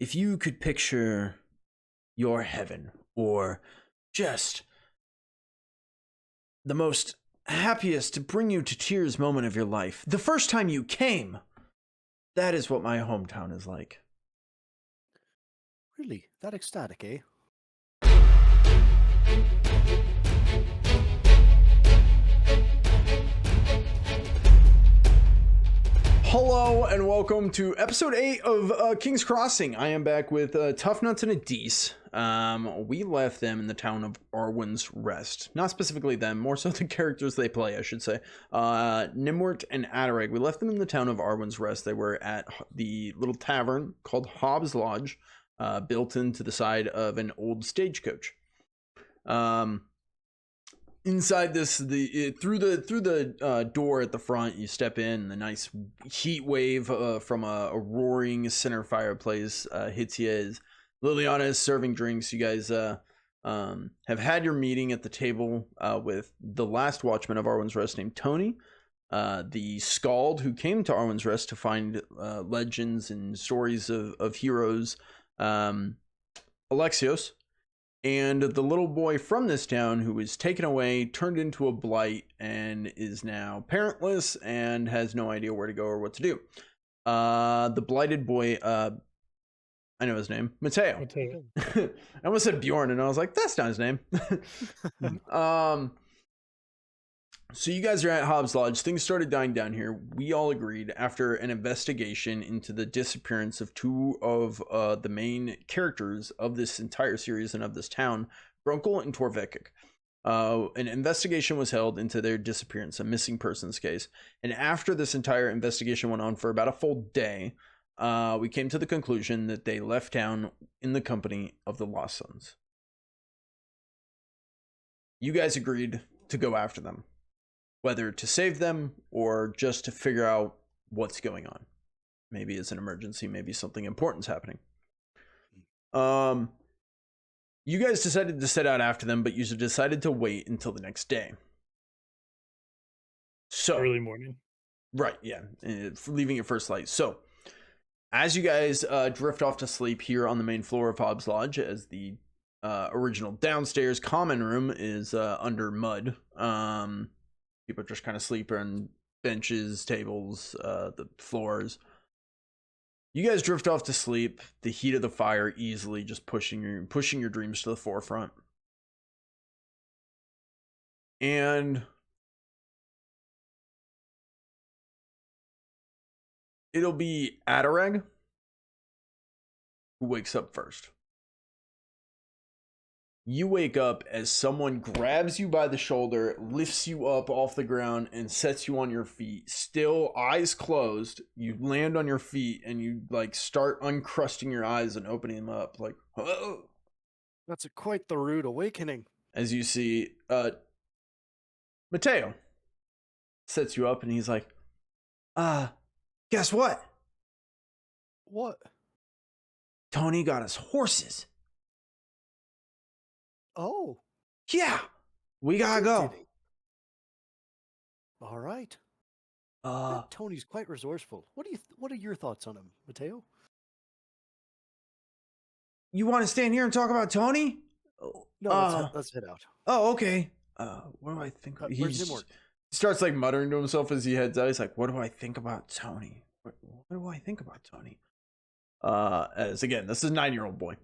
if you could picture your heaven or just the most happiest to bring you to tears moment of your life, the first time you came, that is what my hometown is like. Really? That ecstatic, eh? Hello and welcome to episode 8 of King's Crossing. I am back with Tough Nuts and a Deece. We left them in the town of Arwin's Rest. Not specifically them, more so the characters they play, I should say. Gnimwirt and Torvekek. We left them in the town of Arwin's Rest. They were at the little tavern called Hobbs Lodge, built into the side of an old stagecoach. Inside this, through the door at the front, you step in. The nice heat wave from a roaring center fireplace hits you as Liliana is serving drinks. You guys have had your meeting at the table with the last watchman of Arwin's Rest named Tony, the Scald who came to Arwin's Rest to find legends and stories of heroes, Alexios. And the little boy from this town who was taken away, turned into a blight, and is now parentless and has no idea where to go or what to do. The blighted boy, I know his name, Mateo. I almost said Bjorn, and I was like, that's not his name. So you guys are at Hobbs Lodge. Things started dying down here. We all agreed after an investigation into the disappearance of two of the main characters of this entire series and of this town, Grunkle and Torvekek. An investigation was held into their disappearance, a missing persons case. And after this entire investigation went on for about a full day, we came to the conclusion that they left town in the company of the Lost Sons. You guys agreed to go after them, whether to save them or just to figure out what's going on. Maybe it's an emergency, maybe something important's happening. You guys decided to set out after them, but you decided to wait until the next day. So early morning. Right, yeah. Leaving at first light. So as you guys drift off to sleep here on the main floor of Hobbs Lodge, as the original downstairs common room is under mud. People just kind of sleep on benches, tables, the floors. You guys drift off to sleep. The heat of the fire easily just pushing your dreams to the forefront. And it'll be Torvekek who wakes up first. You wake up as someone grabs you by the shoulder, lifts you up off the ground, and sets you on your feet. Still, eyes closed, you land on your feet, and you start uncrusting your eyes and opening them up. Oh. That's quite the rude awakening. As you see, Mateo sets you up, and he's like, guess what? What? Tony got us horses. Oh. Yeah, we gotta go. All right. Tony's quite resourceful. What are your thoughts on him, Mateo? You want to stand here and talk about Tony? No, let's head out. Oh, okay. What do I think? He starts muttering to himself as he heads out. He's like, "What do I think about Tony? What do I think about Tony?" As again, this is a 9-year-old boy.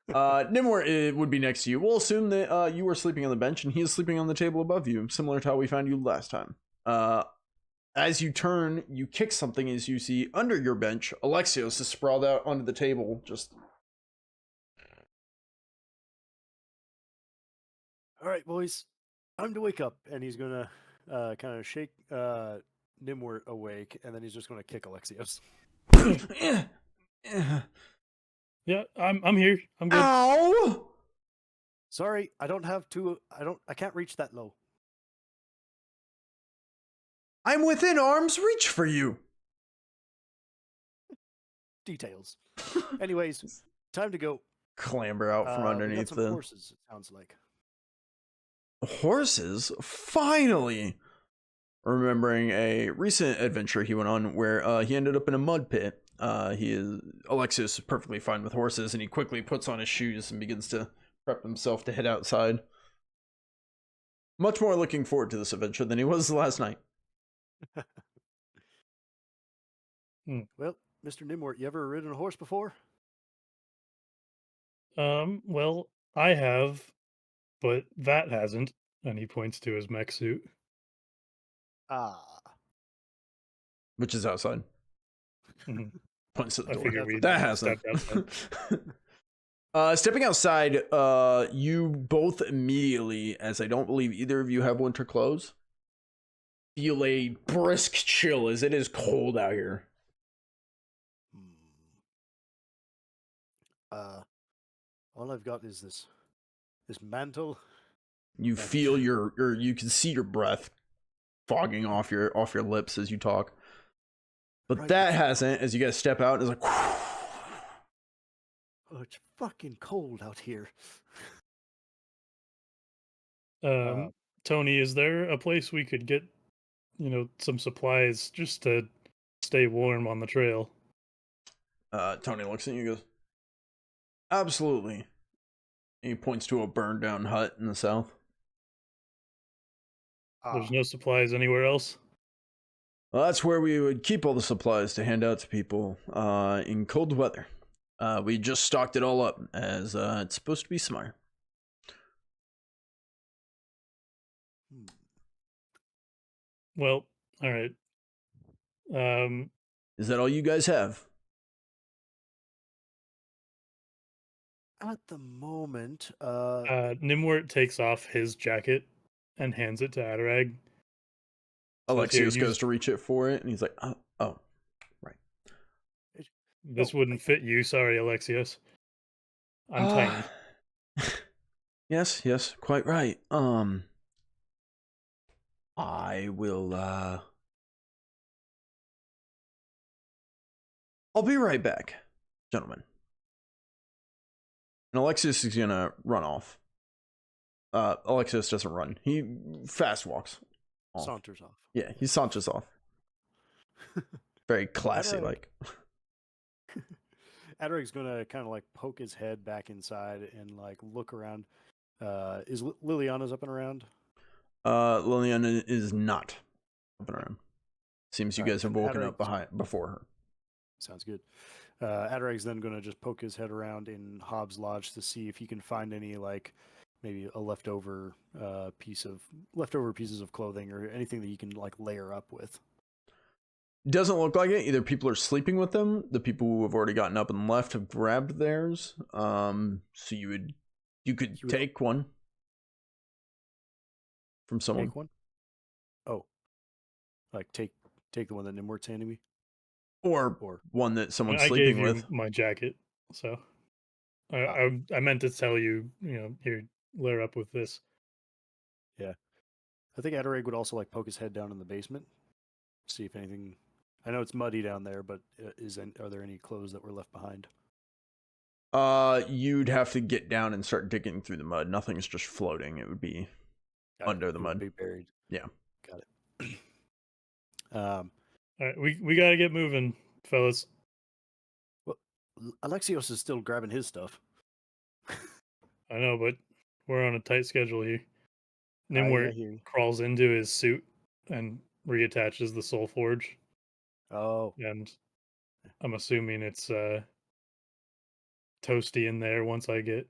Gnimwirt, it would be next to you. We'll assume that you were sleeping on the bench and he is sleeping on the table above you, similar to how we found you last time. As you turn, you kick something as you see under your bench, Alexios is sprawled out onto the table. Just all right, boys, time to wake up. And he's gonna kind of shake Gnimwirt awake, and then he's just gonna kick Alexios. Yeah, I'm here. I'm good. Ow! Sorry, I can't reach that low. I'm within arm's reach for you. Details. Anyways, time to go. Clamber out from underneath some horses, it sounds like. Horses? Finally! Remembering a recent adventure he went on where he ended up in a mud pit Alexios is perfectly fine with horses, and he quickly puts on his shoes and begins to prep himself to head outside. Much more looking forward to this adventure than he was last night. Well, Mr. Gnimwirt, you ever ridden a horse before? Well, I have, but that hasn't. And he points to his mech suit. Ah. Which is outside. Mhm. Points to the I door. figured we'd That hasn't. step outside. Stepping outside, you both immediately, as I don't believe either of you have winter clothes, feel a brisk chill as it is cold out here. All I've got is this mantle. You feel you can see your breath fogging off your lips as you talk. But Right. that hasn't, as you guys step out, it's like Oh, it's fucking cold out here. Tony, is there a place we could get, some supplies just to stay warm on the trail? Tony looks at you and goes, absolutely. And he points to a burned down hut in the south. There's no supplies anywhere else? Well, that's where we would keep all the supplies to hand out to people in cold weather. We just stocked it all up as it's supposed to be summer. Well, all right. Is that all you guys have? At the moment, Gnimwirt takes off his jacket and hands it to Adarag. Alexios goes to reach it for it, and he's like, oh, right. This wouldn't fit you. Sorry, Alexios. I'm tiny. Yes, quite right. I will, I'll be right back, gentlemen. And Alexios is gonna run off. Alexios doesn't run. He fast walks off. Saunters off. Yeah, he saunters off. Very classy, like. Adarag's gonna kind of like poke his head back inside and like look around. Is Liliana's up and around? Liliana is not up and around. Seems you All right, guys have then woken up before her. Sounds good. Adarag's then going to just poke his head around in Hobbs Lodge to see if he can find any, like, maybe a leftover pieces of clothing or anything that you can like layer up with. Doesn't look like it. Either people are sleeping with them. The people who have already gotten up and left have grabbed theirs. So you could take one from someone. Take one? Oh, like take the one that Gnimwirt's handing me. Or one that someone's I sleeping gave you with. my jacket, so I meant to tell you, here, layer up with this. Yeah, I think Adarag would also like poke his head down in the basement, see if anything. I know it's muddy down there, but are there any clothes that were left behind? You'd have to get down and start digging through the mud. Nothing's just floating. It would be under the mud. Be buried. Yeah. Got it. All right, we gotta get moving, fellas. Well, Alexios is still grabbing his stuff. I know, but we're on a tight schedule here. Gnimwirt crawls into his suit and reattaches the soul forge. Oh. And I'm assuming it's toasty in there once I get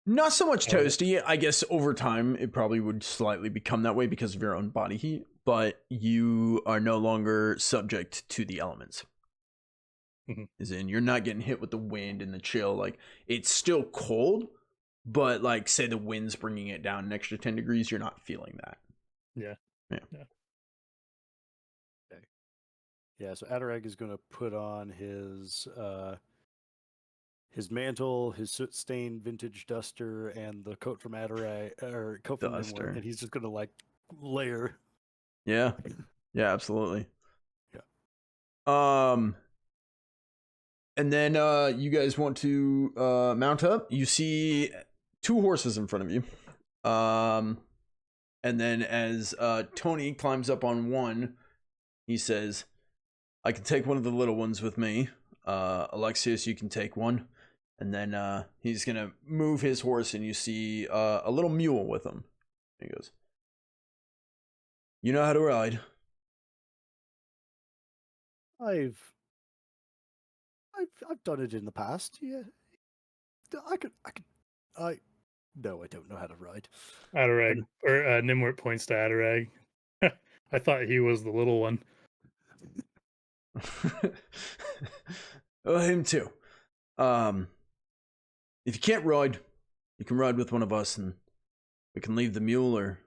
not so much toasty. I guess over time it probably would slightly become that way because of your own body heat, but you are no longer subject to the elements. As in, you're not getting hit with the wind and the chill. Like, it's still cold, but like, say the wind's bringing it down an extra 10 degrees, you're not feeling that. Yeah. Okay. Yeah, so Adarag is going to put on his mantle, his soot-stained vintage duster, and the coat from Adarag, or coat from Gnimwirt, and he's just going to like layer. Yeah, absolutely. Yeah. And then you guys want to mount up. You see 2 horses in front of you. And then as Tony climbs up on one, he says, I can take one of the little ones with me. Alexius, you can take one. And then he's going to move his horse, and you see a little mule with him. He goes, "You know how to ride?" I've done it in the past. Yeah, No, I don't know how to ride. Adarag, or Gnimwirt points to Adarag. I thought he was the little one. Oh, him too. If you can't ride, you can ride with one of us, and we can leave the mule, or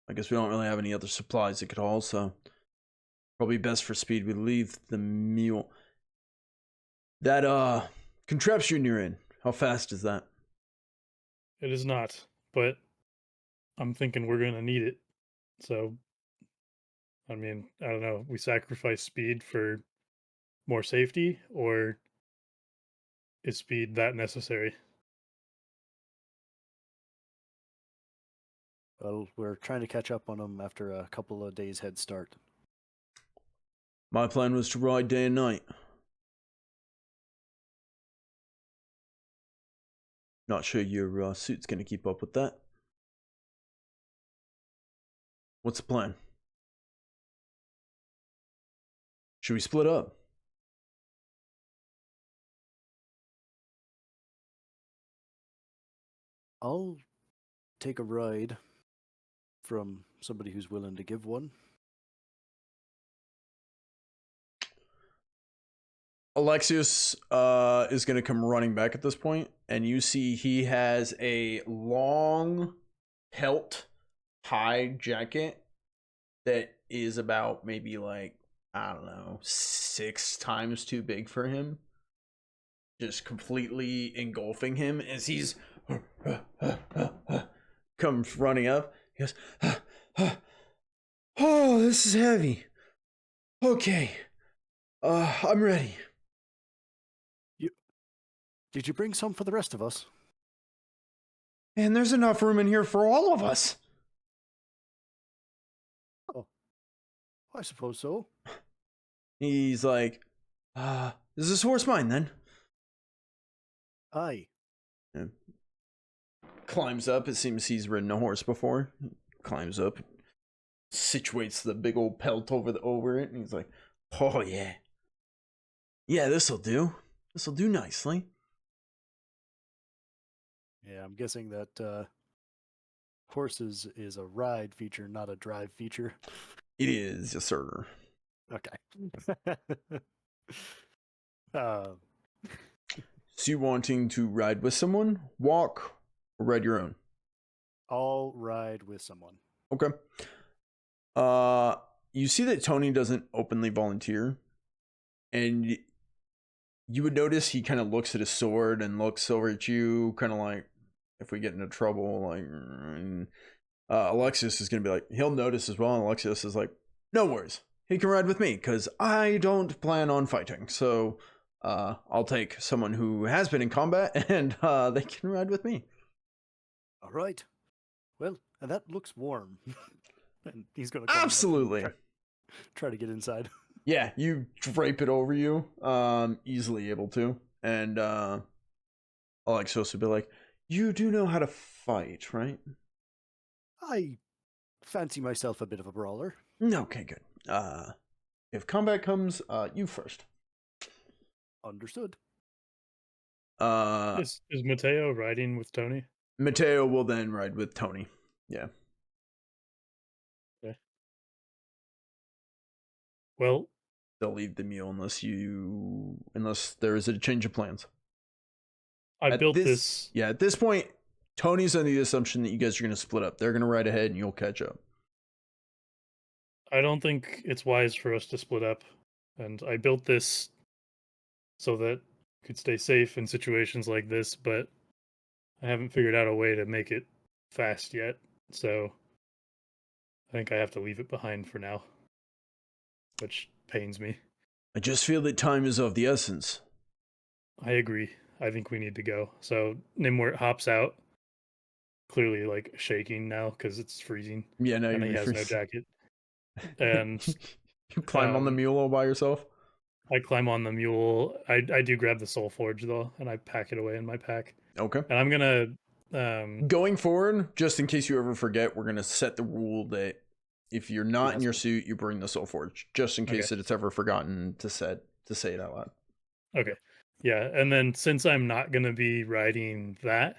I guess we don't really have any other supplies it could haul, so probably best for speed we leave the mule. That contraption you're in, how fast is that? It is not, but I'm thinking we're gonna need it. So, I mean, I don't know. We sacrifice speed for more safety, or is speed that necessary? Well, we're trying to catch up on them after a couple of days head start. My plan was to ride day and night. Not sure your suit's gonna keep up with that. What's the plan? Should we split up? I'll take a ride from somebody who's willing to give one. Alexius is going to come running back at this point, and you see he has a long pelt hide jacket that is about maybe like, I don't know, 6 times too big for him. Just completely engulfing him as he's comes running up. He goes, "Oh, this is heavy. Okay, I'm ready." Did you bring some for the rest of us? And there's enough room in here for all of us. Oh, I suppose so. He's like, is this horse mine then? Aye. Yeah. Climbs up. It seems he's ridden a horse before. Climbs up, situates the big old pelt over it, and he's like, "Oh yeah, yeah, this'll do. This'll do nicely." Yeah, I'm guessing that horses is a ride feature, not a drive feature. It is, yes, sir. Okay. So you wanting to ride with someone, walk, or ride your own? I'll ride with someone. Okay. You see that Tony doesn't openly volunteer, and you would notice he kind of looks at his sword and looks over at you, kind of like, if we get into trouble, like, Alexius is going to be like, he'll notice as well. And Alexius is like, no worries. He can ride with me because I don't plan on fighting. So I'll take someone who has been in combat, and they can ride with me. All right. Well, and that looks warm. And he's going to absolutely try to get inside. Yeah, you drape it over you, easily able to. And Alexios would be like, you do know how to fight, right? I fancy myself a bit of a brawler. Okay, good. If combat comes, you first. Understood. Is Mateo riding with Tony? Mateo will then ride with Tony. Yeah. Okay. Well, they'll leave the mule unless there is a change of plans. I built this. Yeah, at this point, Tony's under the assumption that you guys are going to split up. They're going to ride ahead and you'll catch up. I don't think it's wise for us to split up. And I built this so that I could stay safe in situations like this, but I haven't figured out a way to make it fast yet. So I think I have to leave it behind for now, which pains me. I just feel that time is of the essence. I agree. I think we need to go. So Gnimwirt hops out, clearly like shaking now because it's freezing. Yeah, no, and he has no jacket. And You climb on the mule all by yourself? I climb on the mule. I do grab the soul forge though, and I pack it away in my pack. Okay. And I'm gonna going forward, just in case you ever forget, we're gonna set the rule that if you're not in your suit, you bring the soul forge, just in case that it's ever forgotten to say it out loud. Okay. Yeah, and then since I'm not gonna be riding that,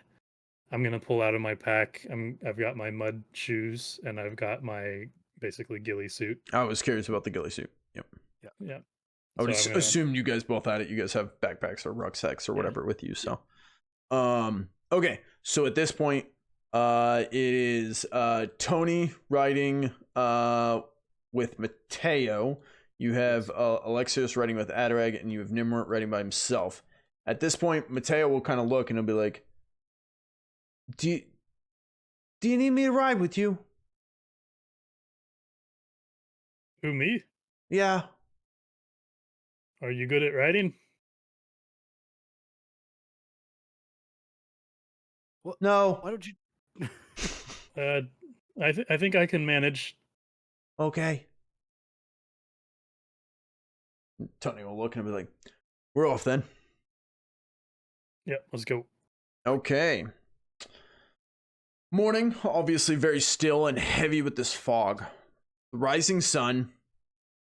I'm gonna pull out of my pack. I've got my mud shoes and I've got my basically ghillie suit. I was curious about the ghillie suit. Yep. Yeah. I would assume you guys both had it. You guys have backpacks or rucksacks or whatever with you. So, okay. So at this point, it is Tony riding with Mateo. You have Alexios riding with Adarag, and you have Gnimwirt riding by himself. At this point, Mateo will kind of look and he'll be like, Do you need me to ride with you? Who, me? Yeah. Are you good at riding? Well, no. Why don't you? I think I can manage. Okay. Tony will look and be like, we're off then. Yeah, let's go. Okay. Morning, obviously very still and heavy with this fog. The rising sun,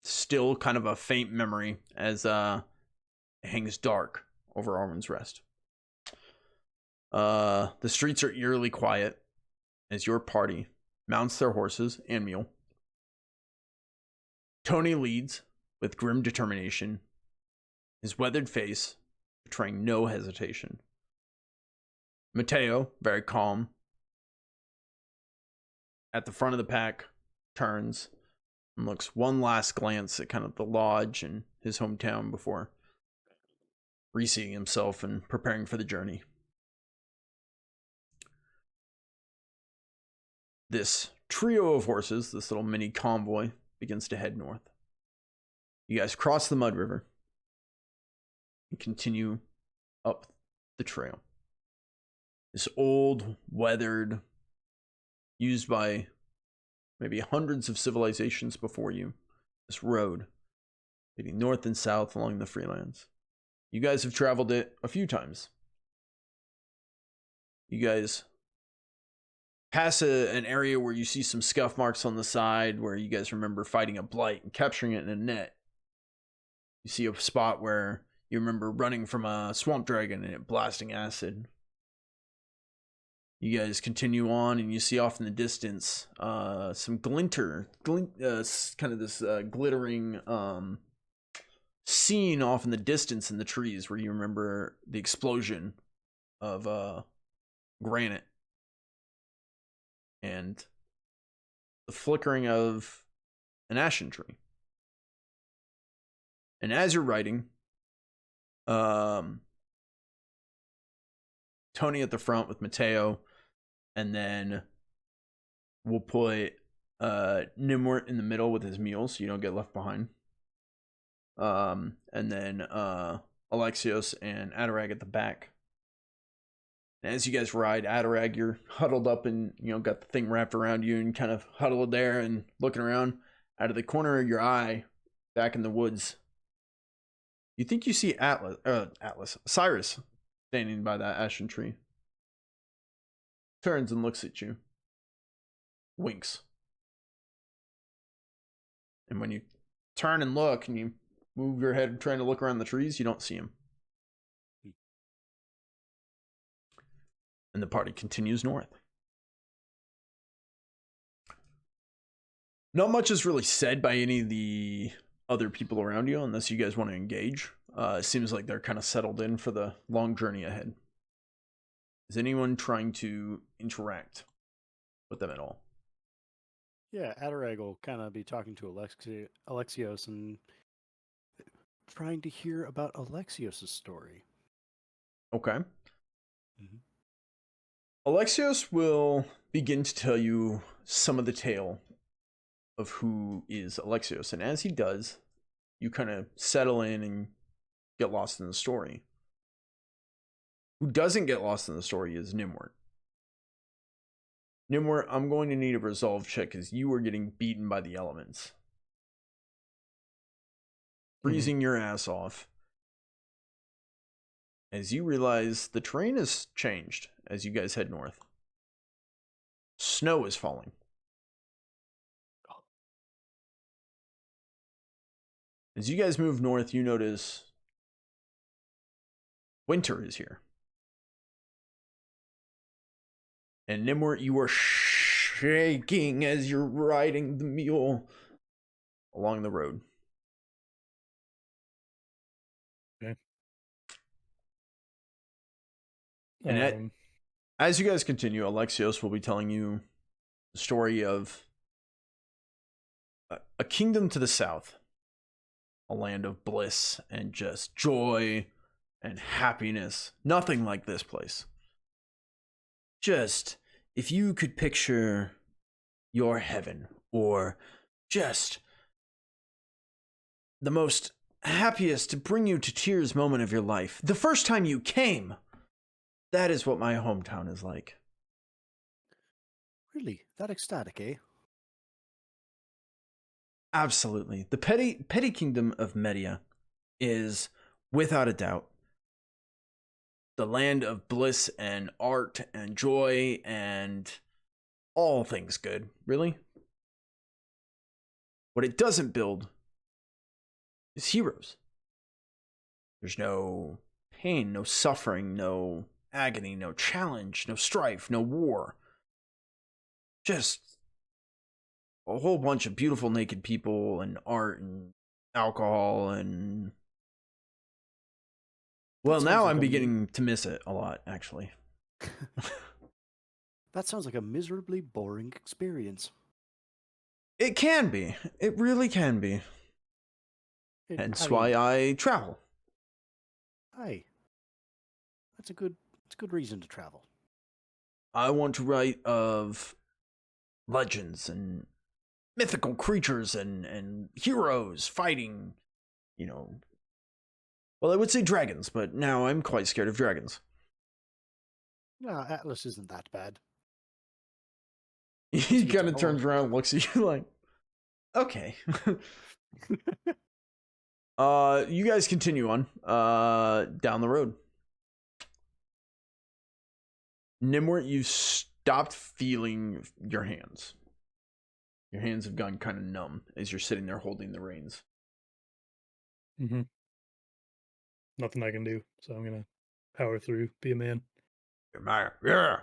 still kind of a faint memory as it hangs dark over Arwin's Rest. The streets are eerily quiet as your party mounts their horses and mule. Tony leads with grim determination, his weathered face betraying no hesitation. Mateo, very calm, at the front of the pack, turns and looks one last glance at kind of the lodge and his hometown before reseating himself and preparing for the journey. This trio of horses, this little mini convoy, begins to head north. You guys cross the Mud River and continue up the trail. This old, weathered, used by maybe hundreds of civilizations before you, this road leading north and south along the Freelands. You guys have traveled it a few times. You guys pass an area where you see some scuff marks on the side where you guys remember fighting a blight and capturing it in a net. You see a spot where you remember running from a swamp dragon and it blasting acid. You guys continue on and you see off in the distance some kind of this glittering scene off in the distance in the trees where you remember the explosion of granite and the flickering of an ashen tree. And as you're writing, Tony at the front with Mateo, and then we'll put Gnimwirt in the middle with his mule so you don't get left behind. And then Alexios and Adarag at the back. And as you guys ride, Adarag, you're huddled up and got the thing wrapped around you and kind of huddled there and looking around out of the corner of your eye back in the woods. You think you see Cyrus standing by that ashen tree. Turns and looks at you. Winks. And when you turn and look and you move your head trying to look around the trees, you don't see him. And the party continues north. Not much is really said by any of the other people around you unless you guys want to engage. It seems like they're kind of settled in for the long journey ahead. Is anyone trying to interact with them at all? Yeah, Adarag will kind of be talking to Alexios and trying to hear about Alexios' story. Okay. Mm-hmm. Alexios will begin to tell you some of the tale of who is Alexios. And as he does, you kind of settle in and get lost in the story. Who doesn't get lost in the story is Gnimwirt. Gnimwirt, I'm going to need a resolve check because you are getting beaten by the elements. freezing your ass off, as you realize the terrain has changed as you guys head north. Snow is falling. As you guys move north, you notice winter is here. And Gnimwirt, you are shaking as you're riding the mule along the road. Okay. And as you guys continue, Alexios will be telling you the story of a kingdom to the south, a land of bliss and just joy and happiness. Nothing like this place. Just, if you could picture your heaven, or just the most happiest to bring you to tears moment of your life, the first time you came, that is what my hometown is like. Really? That ecstatic, eh? Absolutely. The petty kingdom of Media is, without a doubt, the land of bliss and art and joy and all things good, really. What it doesn't build is heroes. There's no pain, no suffering, no agony, no challenge, no strife, no war. Just a whole bunch of beautiful naked people and art and alcohol and... Well, now I'm beginning to miss it a lot, actually. That sounds like a miserably boring experience. It can be. It really can be. Hence why I travel. Aye. That's a good reason to travel. I want to write of legends and mythical creatures and heroes fighting, you know. Well, I would say dragons, but now I'm quite scared of dragons. No, Atlas isn't that bad. He kind of turns around and looks at you like, okay. You guys continue on down the road. Gnimwirt, you stopped feeling your hands. Your hands have gone kind of numb as you're sitting there holding the reins. Mm-hmm. Nothing I can do, so I'm gonna power through, be a man. Yeah.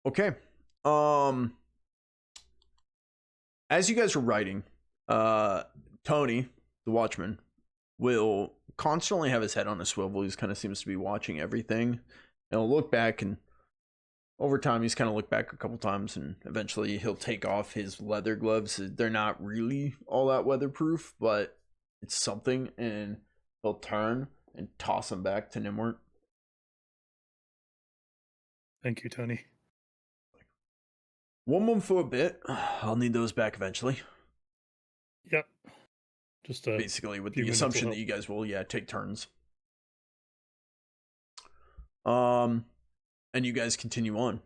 Okay. As you guys are riding, Tony, the watchman, will constantly have his head on a swivel. He kind of seems to be watching everything. And he'll look back, and over time, he's kind of looked back a couple times, and eventually he'll take off his leather gloves. They're not really all that weatherproof, but it's something, and he'll turn and toss them back to Gnimwirt. Thank you, Tony. One month for a bit. I'll need those back eventually. Yep. Just basically with the assumption that you guys will, take turns. And you guys continue on.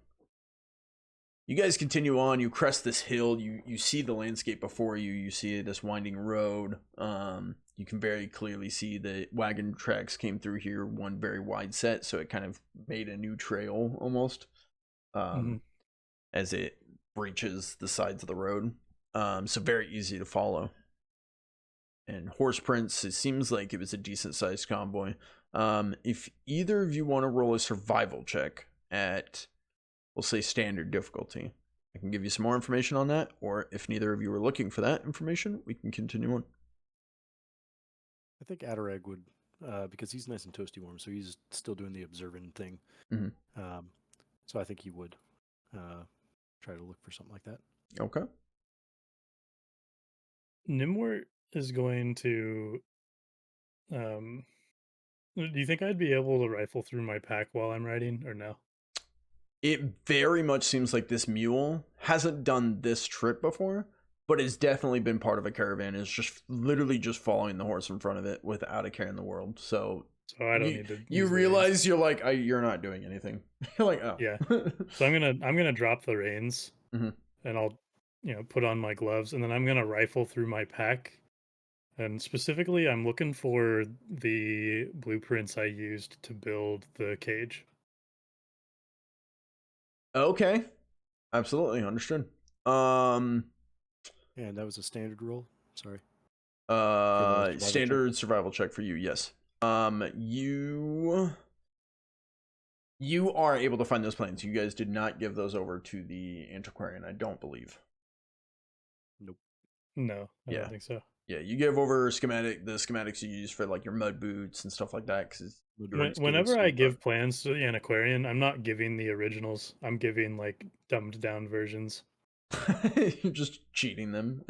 You crest this hill, you see the landscape before you, you see this winding road. You can very clearly see the wagon tracks came through here, one very wide set, so it kind of made a new trail almost. As it breaches the sides of the road. So very easy to follow. And horse prints, it seems like it was a decent sized convoy. If either of you want to roll a survival check at, we'll say, standard difficulty, I can give you some more information on that, or if neither of you are looking for that information, we can continue on. I think Adarag would, because he's nice and toasty warm, so he's still doing the observant thing. So I think he would try to look for something like that. Okay. Gnimwirt is going to... do you think I'd be able to rifle through my pack while I'm riding, or no? It very much seems like this mule hasn't done this trip before, but has definitely been part of a caravan. It's just literally just following the horse in front of it without a care in the world. So I don't need to. You realize you're like, you're not doing anything. You're like, oh yeah. So I'm gonna drop the reins, and I'll put on my gloves, and then I'm gonna rifle through my pack. And specifically, I'm looking for the blueprints I used to build the cage. Okay. Absolutely understood. And that was a standard roll. Sorry. Standard survival check for you. Yes. You are able to find those plans. You guys did not give those over to the antiquarian, I don't believe. Nope. No, I don't think so. Yeah, you gave over the schematics you use for like your mud boots and stuff like that. Because whenever I give plans to the antiquarian, I'm not giving the originals. I'm giving like dumbed down versions. You're just cheating them.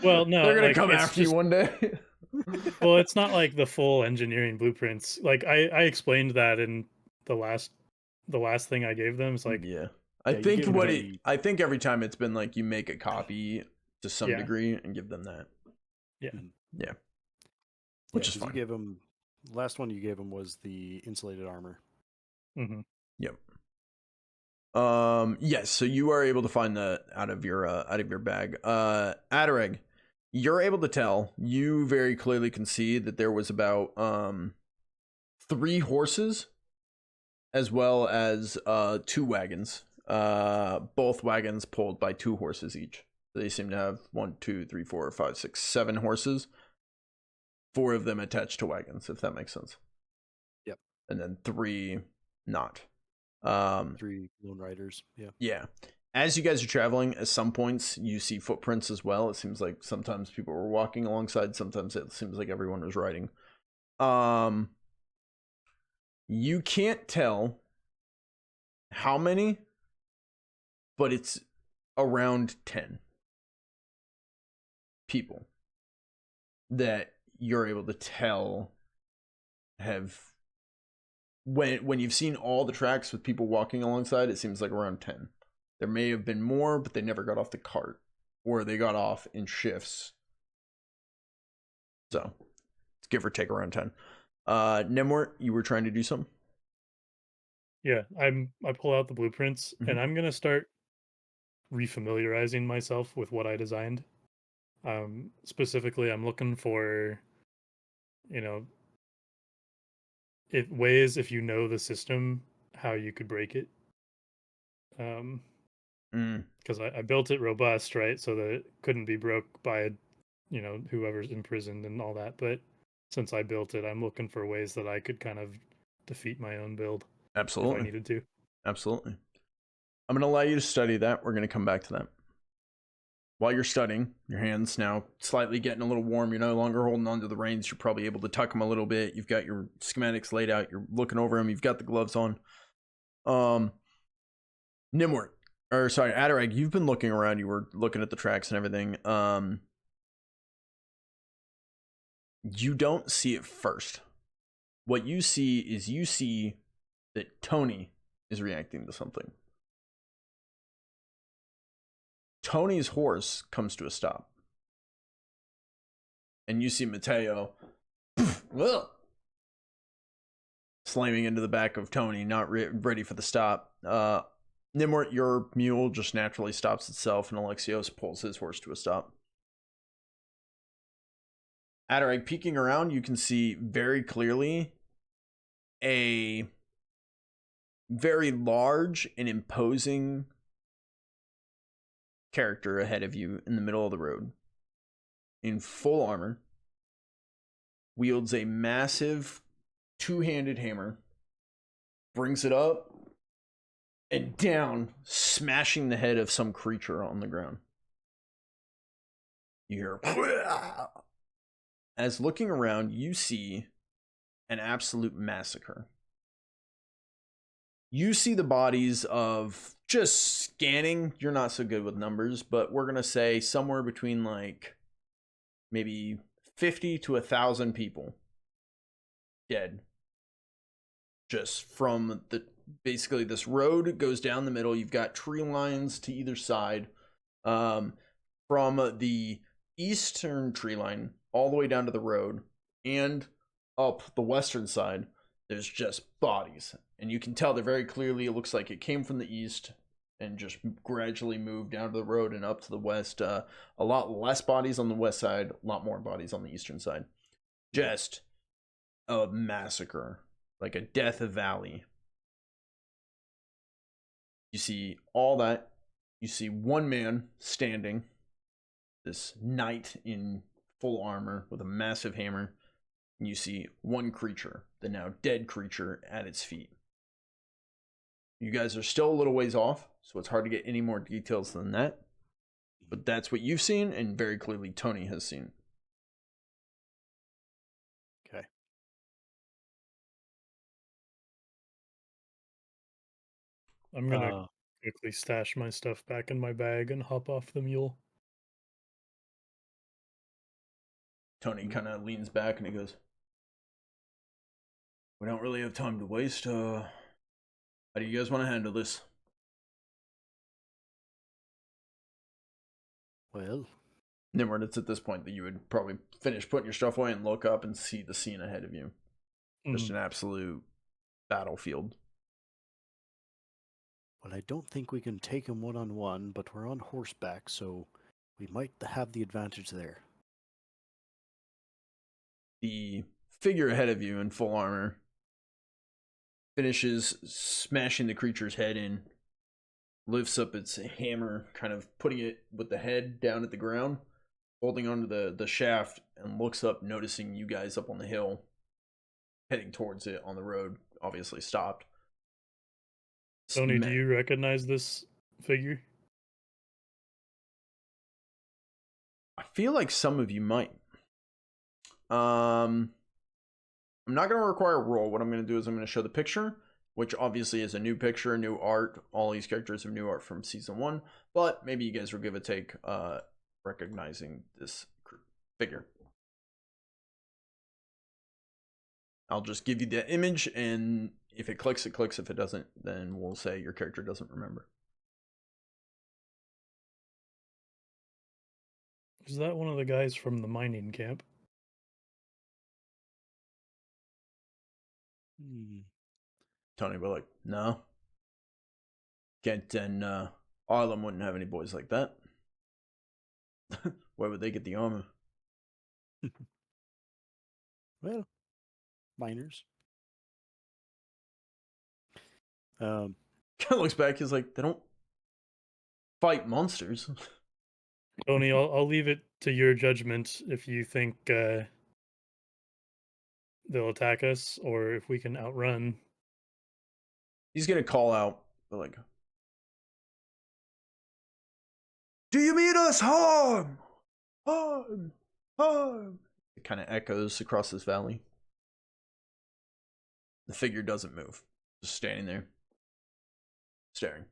Well, no, they're gonna come after you one day. Well, it's not like the full engineering blueprints. Like I explained that in the last thing I gave them. It's like, yeah, I think every time it's been like you make a copy to some degree and give them that. Yeah, which is fine. You gave them, the last one you gave them was the insulated armor. Mm-hmm. Yep. Yes, so you are able to find that out of your bag. Adareg, you're able to tell. You very clearly can see that there was about 3 horses as well as 2 wagons. Both wagons pulled by 2 horses each. They seem to have 1, 2, 3, 4, 5, 6, 7 horses. 4 of them attached to wagons, if that makes sense. Yep. And then 3 not. 3 lone riders. Yeah. As you guys are traveling, at some points you see footprints as well. It seems like sometimes people were walking alongside, sometimes it seems like everyone was riding. You can't tell how many, but it's around 10 people that you're able to tell have, when you've seen all the tracks with people walking alongside, it seems like around 10. There may have been more, but they never got off the cart, or they got off in shifts. So it's give or take around 10. Gnimwirt, you were trying to do something? Yeah, I pull out the blueprints and I'm gonna start refamiliarizing myself with what I designed. Specifically, I'm looking for, ways, if you know the system, how you could break it. Because I built it robust, right, so that it couldn't be broke by whoever's imprisoned and all that. But since I built it, I'm looking for ways that I could kind of defeat my own build. Absolutely. If I needed to. Absolutely. I'm going to allow you to study that. We're going to come back to that. While you're studying, your hands now slightly getting a little warm. You're no longer holding onto the reins. You're probably able to tuck them a little bit. You've got your schematics laid out. You're looking over them. You've got the gloves on. Gnimwirt, or sorry, Adareg, you've been looking around. You were looking at the tracks and everything. You don't see it first. What you see that Tony is reacting to something. Tony's horse comes to a stop. And you see Mateo slamming into the back of Tony, not ready for the stop. Gnimwirt, your mule just naturally stops itself, and Alexios pulls his horse to a stop. Adareg, peeking around, you can see very clearly a very large and imposing character ahead of you in the middle of the road, in full armor, wields a massive 2-handed hammer, brings it up and down, smashing the head of some creature on the ground. You hear, as looking around, you see an absolute massacre. You see the bodies of, just scanning, you're not so good with numbers, but we're going to say somewhere between like maybe 50 to 1,000 people dead. Just from basically this road goes down the middle. You've got tree lines to either side. From the eastern tree line all the way down to the road and up the western side, there's just bodies. And you can tell they're very clearly, it looks like it came from the east and just gradually move down to the road and up to the west. A lot less bodies on the west side, a lot more bodies on the eastern side. Just a massacre, like a death valley. You see all that. You see one man standing, this knight in full armor with a massive hammer. And you see one creature, the now dead creature, at its feet. You guys are still a little ways off, so it's hard to get any more details than that. But that's what you've seen, and very clearly Tony has seen. Okay. I'm gonna quickly stash my stuff back in my bag and hop off the mule. Tony kind of leans back and he goes, "We don't really have time to waste. How do you guys want to handle this?" Well, Gnimwirt, it's at this point that you would probably finish putting your stuff away and look up and see the scene ahead of you. Just an absolute battlefield. well, I don't think we can take him one-on-one, but we're on horseback, so we might have the advantage there. The figure ahead of you in full armor finishes smashing the creature's head in, lifts up its hammer, kind of putting it with the head down at the ground, holding onto the shaft, and looks up, noticing you guys up on the hill, heading towards it on the road, obviously stopped. Tony, do you recognize this figure? I feel like some of you might. I'm not going to require a roll. What I'm going to do is I'm going to show the picture, which obviously is a new picture, new art. All these characters have new art from season 1, but maybe you guys will give a take recognizing this figure. I'll just give you the image, and if it clicks, it clicks. If it doesn't, then we'll say your character doesn't remember. Is that one of the guys from the mining camp? Tony will be like, no. Kent and Arlen wouldn't have any boys like that. Where would they get the armor? Well, miners. Kind of looks back. He's like, they don't fight monsters. Tony, I'll leave it to your judgment if you think they'll attack us or if we can outrun. He's gonna call out, like, "Do you mean us harm? Harm! Harm!" It kind of echoes across this valley. The figure doesn't move, just standing there, staring.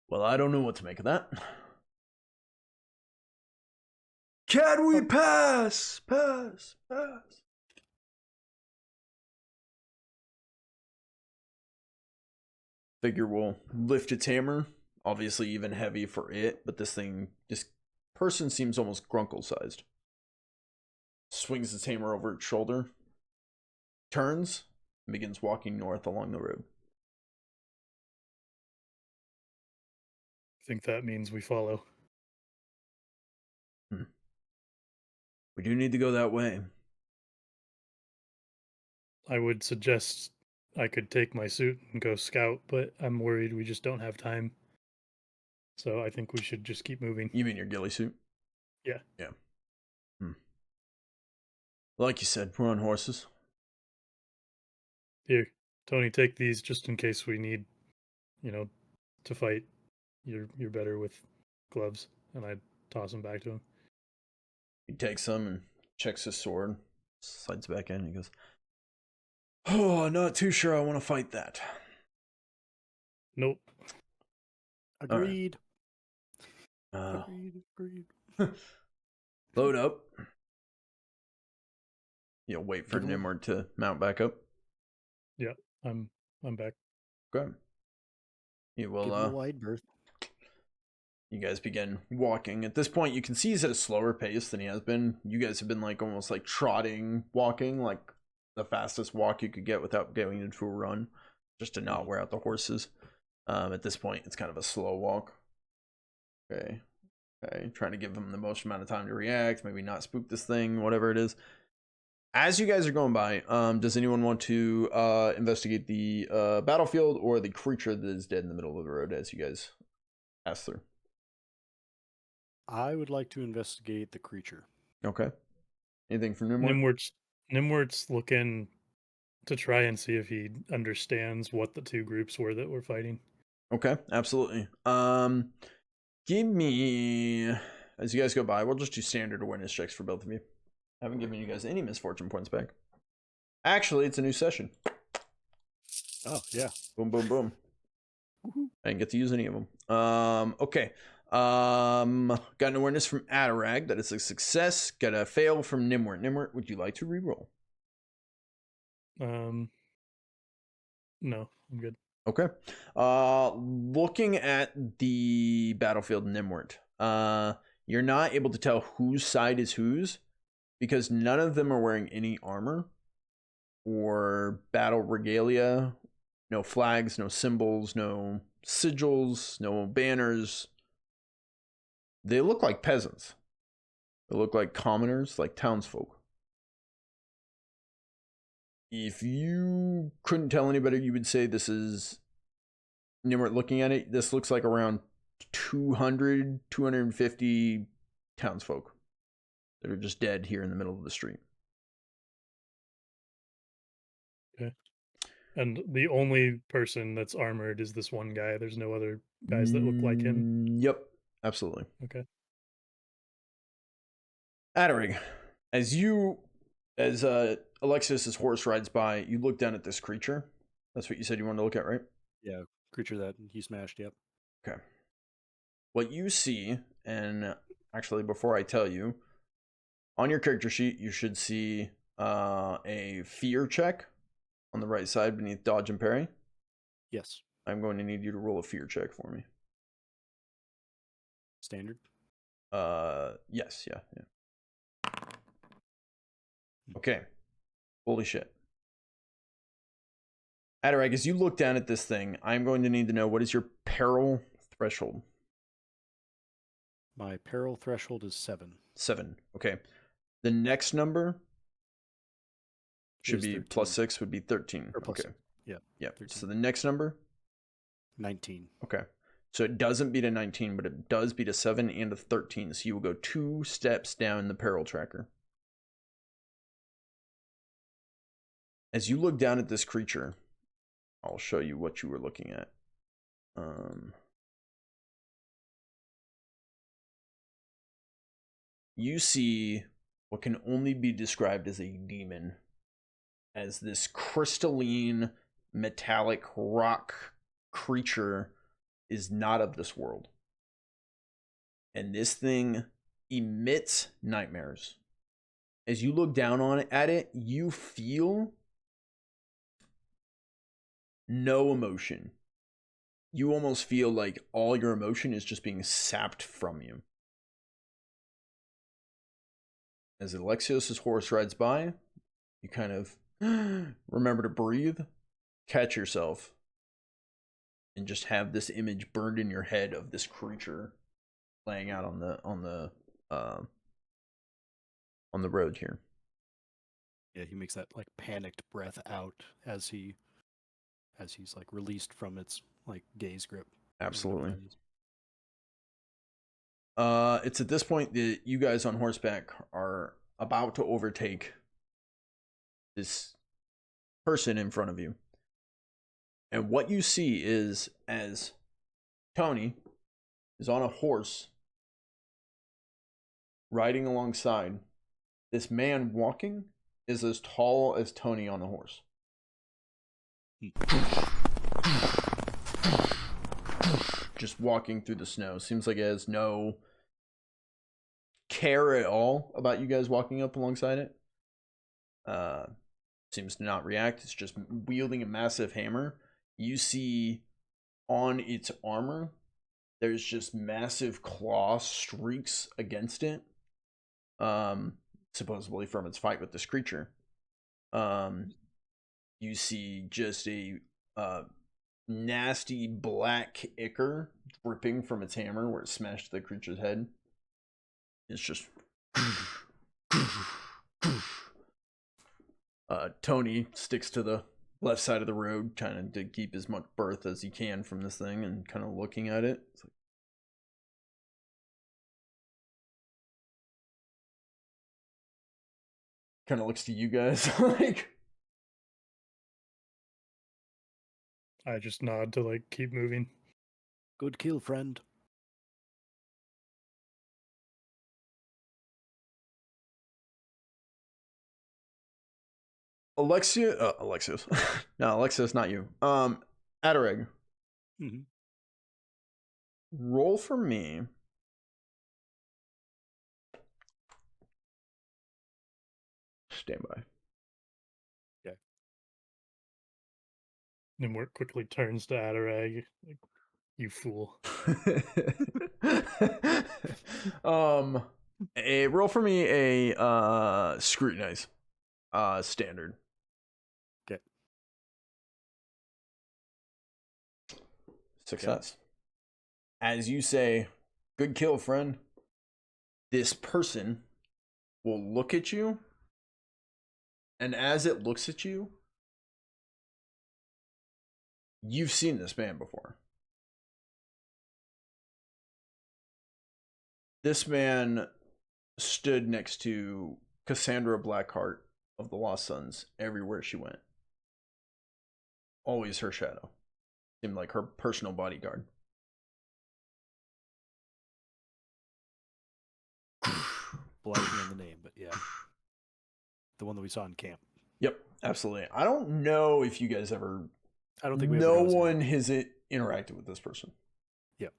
Well, I don't know what to make of that. Can we pass? Pass. Figure will lift its hammer, obviously even heavy for it, but this person seems almost Grunkle sized. Swings its hammer over its shoulder, turns, and begins walking north along the road. I think that means we follow. We do need to go that way. I would suggest I could take my suit and go scout, but I'm worried we just don't have time. So I think we should just keep moving. You mean your ghillie suit? Yeah. Like you said, we're on horses. Here, Tony, take these just in case we need, to fight. You're better with gloves, and I toss them back to him. He takes them and checks his sword, slides back in, and he goes, "Oh, not too sure I want to fight that." Nope. Agreed. Right. Agreed. Load up. You'll wait for Gnimwirt to mount back up. Yeah, I'm back. Okay. You will Give him a wide berth. You guys begin walking. At this point, you can see he's at a slower pace than he has been. You guys have been like almost like trotting, walking, like the fastest walk you could get without going into a run, just to not wear out the horses. At this point, it's kind of a slow walk. Okay. Trying to give them the most amount of time to react, maybe not spook this thing, whatever it is. As you guys are going by, does anyone want to investigate the battlefield or the creature that is dead in the middle of the road as you guys pass through? I would like to investigate the creature. Okay. Anything from Gnimwirt? Gnimwirt's looking to try and see if he understands what the two groups were that were fighting. Okay, absolutely. Give me, as you guys go by, we'll just do standard awareness checks for both of you. I haven't given you guys any misfortune points back. Actually, it's a new session. Oh, yeah. Boom, boom, boom. Woohoo. I didn't get to use any of them. Okay. Got an awareness from Adarag. That is a success. Got a fail from Gnimwirt. Gnimwirt, would you like to reroll? No, I'm good. Okay. Looking at the battlefield, Gnimwirt, you're not able to tell whose side is whose because none of them are wearing any armor or battle regalia. No flags, no symbols, no sigils, no banners. They look like peasants. They look like commoners, like townsfolk. If you couldn't tell anybody, you would say this is Gnimwirt looking at it. This looks like around 200, 250 townsfolk that are just dead here in the middle of the street. Okay. And the only person that's armored is this one guy. There's no other guys that look like him. Yep, absolutely. Okay. Adarig, as Alexius's horse rides by, you look down at this creature. That's what you said you wanted to look at, right? Yeah, creature that he smashed, yep. Okay. What you see, and actually before I tell you, on your character sheet, you should see a fear check on the right side beneath dodge and parry. Yes. I'm going to need you to roll a fear check for me. Standard? Yes, yeah. Okay. Holy shit. Adarag, as you look down at this thing, I'm going to need to know, what is your peril threshold? My peril threshold is 7. 7. Okay. The next number should be 13. +6 would be 13. Or plus okay. 6. Yeah. Yeah. 13. So the next number? 19. Okay. So it doesn't beat a 19, but it does beat a 7 and a 13. So you will go 2 steps down the peril tracker. As you look down at this creature, I'll show you what you were looking at. You see what can only be described as a demon, as this crystalline, metallic rock creature is not of this world. And this thing emits nightmares. As you look down at it, you feel no emotion. You almost feel like all your emotion is just being sapped from you. As Alexios' horse rides by, you kind of remember to breathe, catch yourself, and just have this image burned in your head of this creature laying out on the road here. Yeah, he makes that like panicked breath out as he's like released from its like gaze grip. Absolutely. It's at this point that you guys on horseback are about to overtake this person in front of you. And what you see is, as Tony is on a horse riding alongside, this man walking is as tall as Tony on the horse. Just walking through the snow. Seems like it has no care at all about you guys walking up alongside it. Seems to not react. It's just wielding a massive hammer. You see on its armor, there's just massive claw streaks against it. Supposedly from its fight with this creature. You see just a nasty black ichor dripping from its hammer where it smashed the creature's head. It's just Tony sticks to the left side of the road, trying to keep as much berth as he can from this thing and kind of looking at it. It's like, kind of looks to you guys like, I just nod to like keep moving. Good kill, friend. Alexios. No, Alexios, not you. Adareg. Mm-hmm. Roll for me. Stand by. Okay. Gnimwirt quickly turns to Adarag, like, you fool. Roll for me a scrutinize. Standard. Okay. Success. Okay. As you say, good kill, friend. This person will look at you, and as it looks at you, you've seen this man before. This man stood next to Cassandra Blackheart of the Lost Sons everywhere she went. Always her shadow. Seemed like her personal bodyguard. Blanking on the name, but yeah. The one that we saw in camp. Yep, absolutely. I don't know if you guys ever... I don't think we No one has interacted with this person. Yep.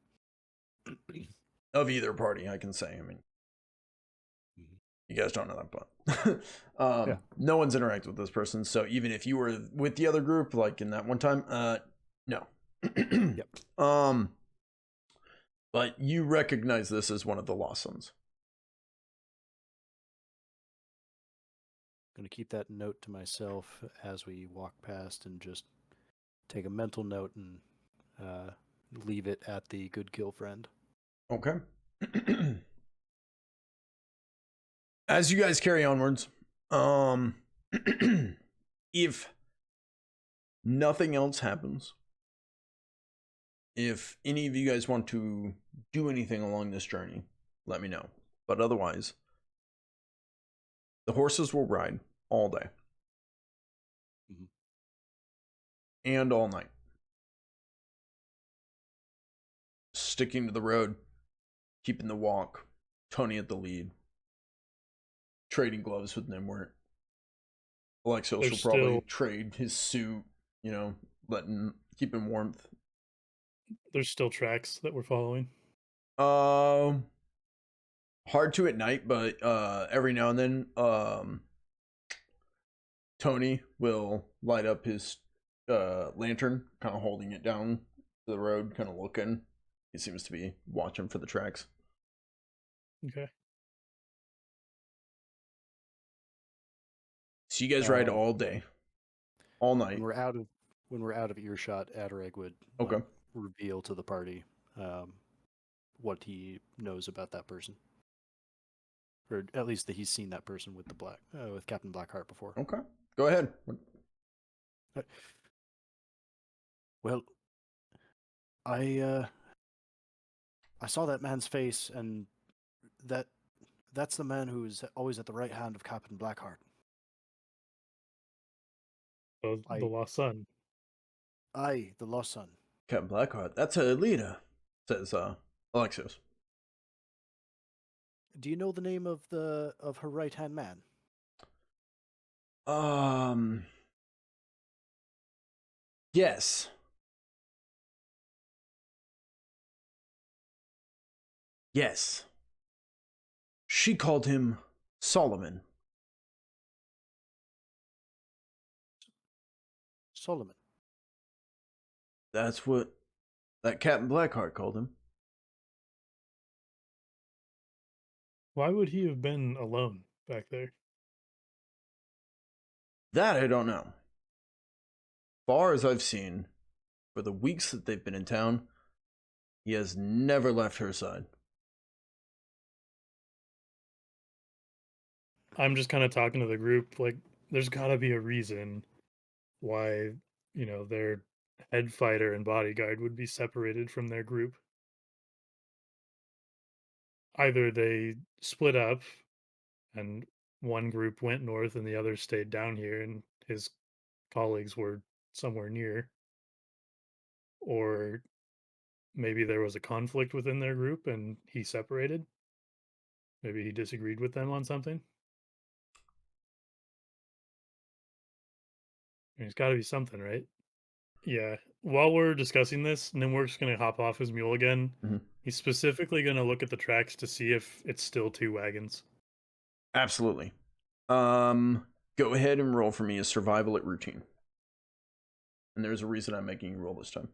Of either party, I can say. I mean, you guys don't know that, but yeah. No one's interacted with this person. So even if you were with the other group, like in that one time, no. Yep. But you recognize this as one of the Lost Sons. Going to keep that note to myself as we walk past and just take a mental note and leave it at the good kill, friend. Okay. As you guys carry onwards, if nothing else happens, if any of you guys want to do anything along this journey, let me know. But otherwise, the horses will ride all day. Mm-hmm. And all night. Sticking to the road, keeping the walk, Tony at the lead. Trading gloves with Gnimwirt. Alexios will probably trade his suit, you know, keeping warmth. There's still tracks that we're following. Hard to at night, but every now and then, Tony will light up his lantern, kind of holding it down to the road, kind of looking. He seems to be watching for the tracks. Okay. So you guys ride all day, all night. When we're out of earshot, Adareg would reveal to the party what he knows about that person, or at least that he's seen that person with with Captain Blackheart before. Okay, go ahead. Well, I saw that man's face, and that's the man who is always at the right hand of Captain Blackheart. The Lost Son. Aye, the Lost Son. Captain Blackheart, that's her leader, says Alexios. Do you know the name of her right hand man? Yes. Yes. She called him Solomon. Solomon. That's what that Captain Blackheart called him. Why would he have been alone back there? That I don't know. Far as I've seen, for the weeks that they've been in town, he has never left her side. I'm just kind of talking to the group. Like, there's got to be a reason why, their head fighter and bodyguard would be separated from their group. Either they split up and one group went north and the other stayed down here and his colleagues were somewhere near, or maybe there was a conflict within their group and he separated. Maybe he disagreed with them on something. There's got to be something, right? Yeah. While we're discussing this, Nimwork's going to hop off his mule again. Mm-hmm. He's specifically going to look at the tracks to see if it's still 2 wagons. Absolutely. Go ahead and roll for me a survival at routine. And there's a reason I'm making you roll this time.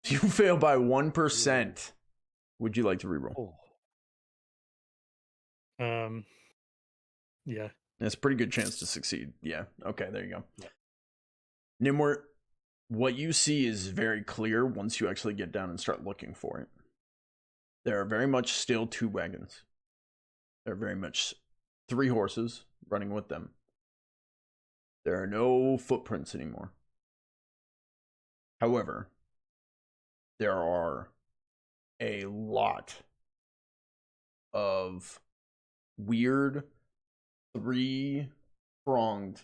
You fail by 1%. Would you like to reroll? Yeah. That's a pretty good chance to succeed. Yeah. Okay, there you go. Yeah. Gnimwirt, what you see is very clear once you actually get down and start looking for it. There are very much still 2 wagons. There are very much 3 horses running with them. There are no footprints anymore. However, there are a lot of weird 3-pronged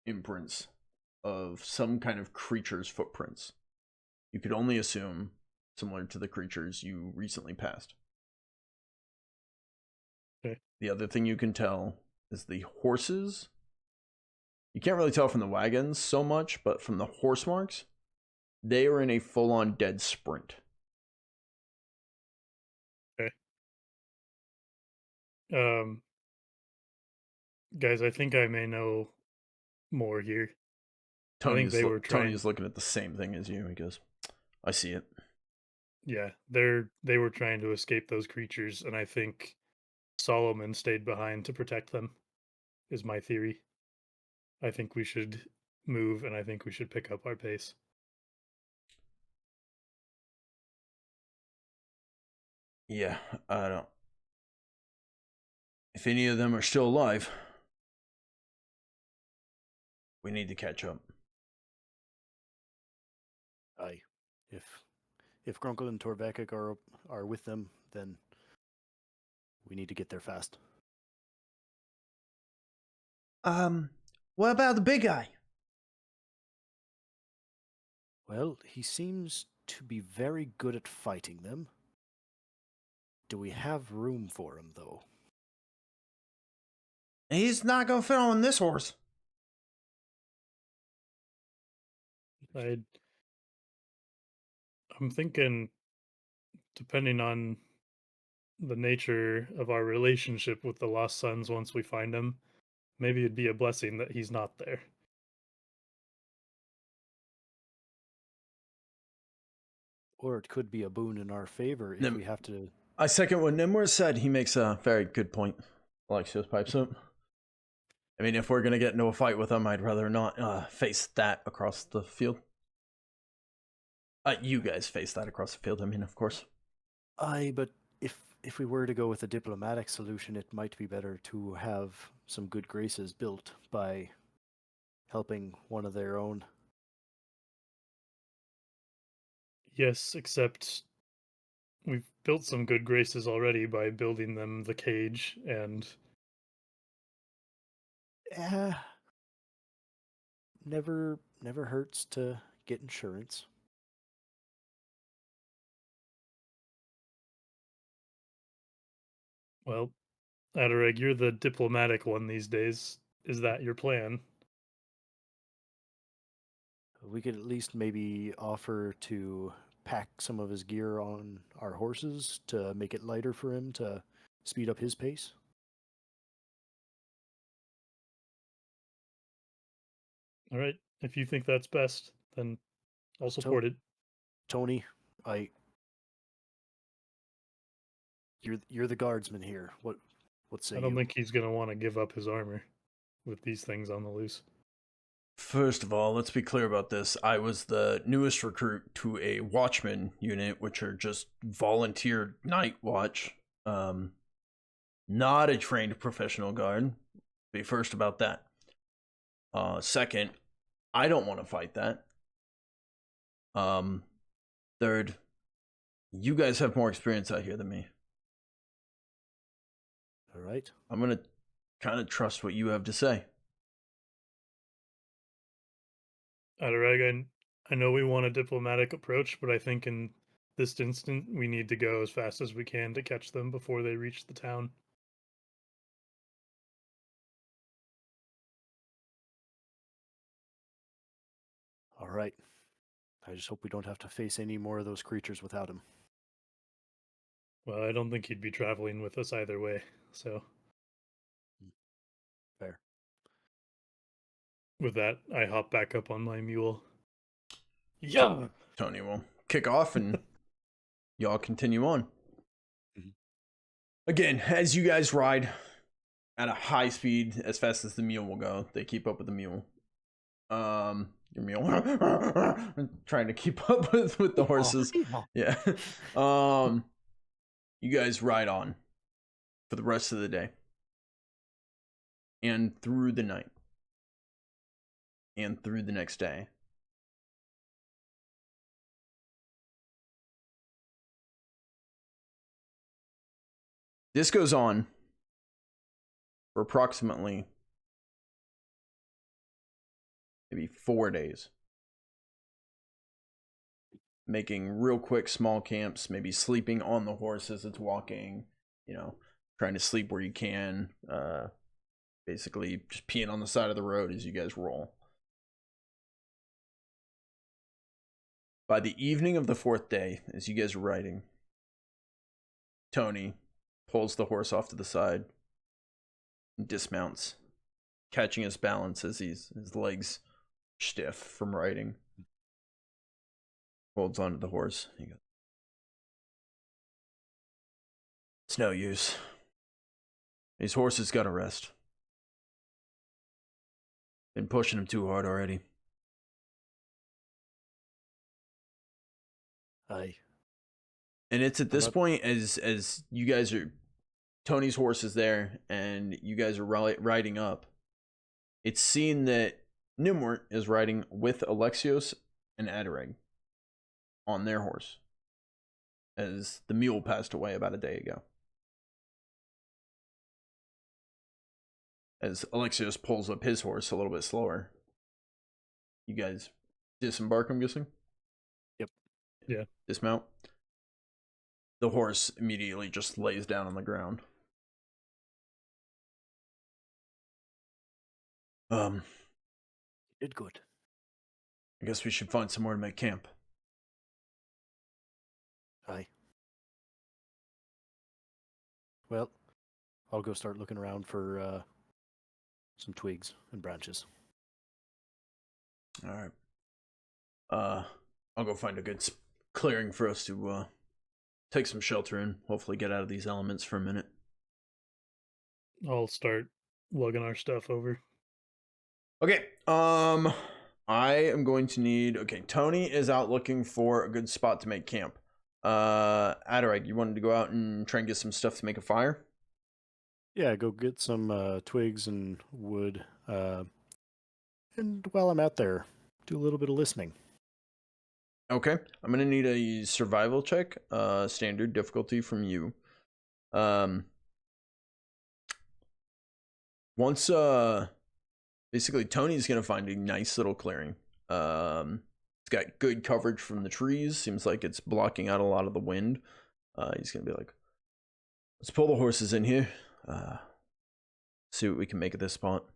imprints of some kind of creature's footprints. You could only assume similar to the creatures you recently passed. Okay. The other thing you can tell is the horses. You can't really tell from the wagons so much, but from the horse marks, they are in a full-on dead sprint. Okay. Guys, I think I may know more here. Tony's looking at the same thing as you. He goes, I see it. Yeah, they were trying to escape those creatures, and I think Solomon stayed behind to protect them, is my theory. I think we should move, and I think we should pick up our pace. Yeah, I don't. If any of them are still alive, we need to catch up. Aye. If Grunkle and Torvekek are with them, then we need to get there fast. What about the big guy? Well, he seems to be very good at fighting them. Do we have room for him, though? He's not gonna fit on this horse. I'm thinking, depending on the nature of our relationship with the Lost Sons once we find him, maybe it'd be a blessing that he's not there. Or it could be a boon in our favor if we have to... I second what Gnimwirt said. He makes a very good point. Alexios pipes up. I mean, if we're going to get into a fight with them, I'd rather not face that across the field. You guys face that across the field, I mean, of course. Aye, but if we were to go with a diplomatic solution, it might be better to have some good graces built by helping one of their own. Yes, except we've built some good graces already by building them the cage and... Never hurts to get insurance. Well, Adareg, you're the diplomatic one these days. Is that your plan? We could at least maybe offer to pack some of his gear on our horses to make it lighter for him to speed up his pace. All right. If you think that's best, then I'll support it. Tony, you're the guardsman here. What say you? I don't think he's going to want to give up his armor. with these things on the loose. First of all, let's be clear about this. I was the newest recruit to a watchman unit, which are just volunteer night watch. Not a trained professional guard. Be first about that. Second, I don't want to fight that. Third, you guys have more experience out here than me. All right. I'm gonna kind of trust what you have to say. Adarag, I know we want a diplomatic approach, but I think in this instant we need to go as fast as we can to catch them before they reach the town. All right. I just hope we don't have to face any more of those creatures without him. Well, I don't think he'd be traveling with us either way, so. Fair. With that, I hop back up on my mule. Yeah! Tony will kick off and y'all continue on. Again, as you guys ride at a high speed, as fast as the mule will go, they keep up with the mule. Your mule trying to keep up with the horses. Yeah. You guys ride on for the rest of the day and through the night and through the next day. This goes on for approximately maybe 4 days. Making real quick small camps, maybe sleeping on the horse as it's walking, trying to sleep where you can. Basically just peeing on the side of the road as you guys roll. By the evening of the 4th day, as you guys are riding, Tony pulls the horse off to the side and dismounts, catching his balance as his legs stiff from riding. Holds onto the horse. He goes, "It's no use. These horses gotta rest. Been pushing them too hard already." Aye. And it's at this point, as you guys are, Tony's horse is there, and you guys are riding up. It's seen that Gnimwirt is riding with Alexios and Adareg on their horse, as the mule passed away about a day ago. As Alexios pulls up his horse a little bit slower, you guys disembark, I'm guessing? Yep. Yeah. Dismount. The horse immediately just lays down on the ground. You did good. I guess we should find somewhere to make camp. Aye. Well, I'll go start looking around for some twigs and branches. All right. I'll go find a good clearing for us to take some shelter in. Hopefully get out of these elements for a minute. I'll start lugging our stuff over. Okay. I am going to need. Okay, Tony is out looking for a good spot to make camp. Adareg, you wanted to go out and try and get some stuff to make a fire? Yeah, go get some twigs and wood. And while I'm out there, do a little bit of listening. Okay, I'm gonna need a survival check, standard difficulty from you. Once basically Tony's gonna find a nice little clearing. It's got good coverage from the trees. Seems like it's blocking out a lot of the wind. He's gonna be like, "Let's pull the horses in here. See what we can make of this spot."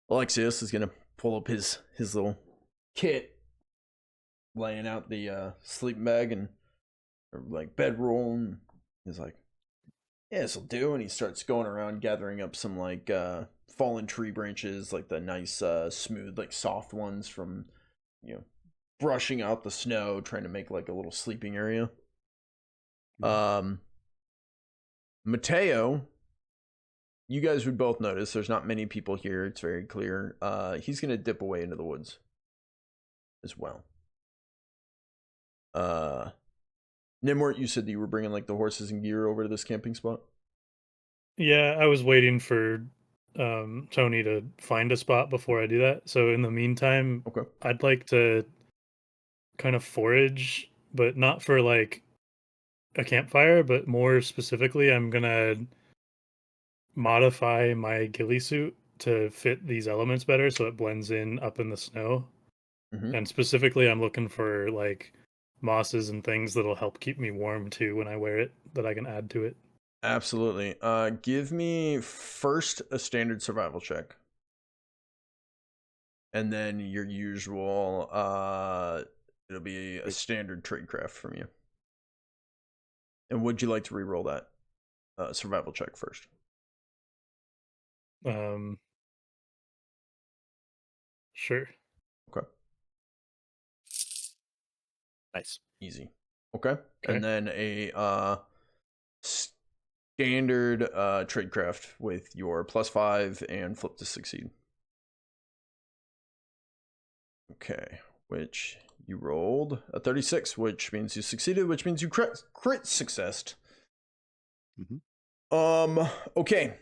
Alexios is gonna pull up his little kit, laying out the sleeping bag and like bedroll, and he's like, "Yeah, this'll do." And he starts going around gathering up some like fallen tree branches, like the nice smooth, like soft ones from, brushing out the snow, trying to make like a little sleeping area. Mateo, you guys would both notice there's not many people here. It's very clear. He's going to dip away into the woods as well. Gnimwirt, you said that you were bringing like the horses and gear over to this camping spot? Yeah, I was waiting for Tony to find a spot before I do that. So in the meantime, Okay. I'd like to kind of forage, but not for like a campfire, but more specifically, I'm gonna modify my ghillie suit to fit these elements better so it blends in up in the snow. Mm-hmm. And specifically, I'm looking for like mosses and things that'll help keep me warm too when I wear it that I can add to it. Absolutely. Give me first a standard survival check. And then your usual, it'll be a standard tradecraft from you. And would you like to re-roll that survival check first? Sure. Okay. Nice. Easy. Okay. Okay. And then a standard tradecraft with your +5 and flip to succeed. Okay, which you rolled a 36, which means you succeeded, which means you crit successed. Okay.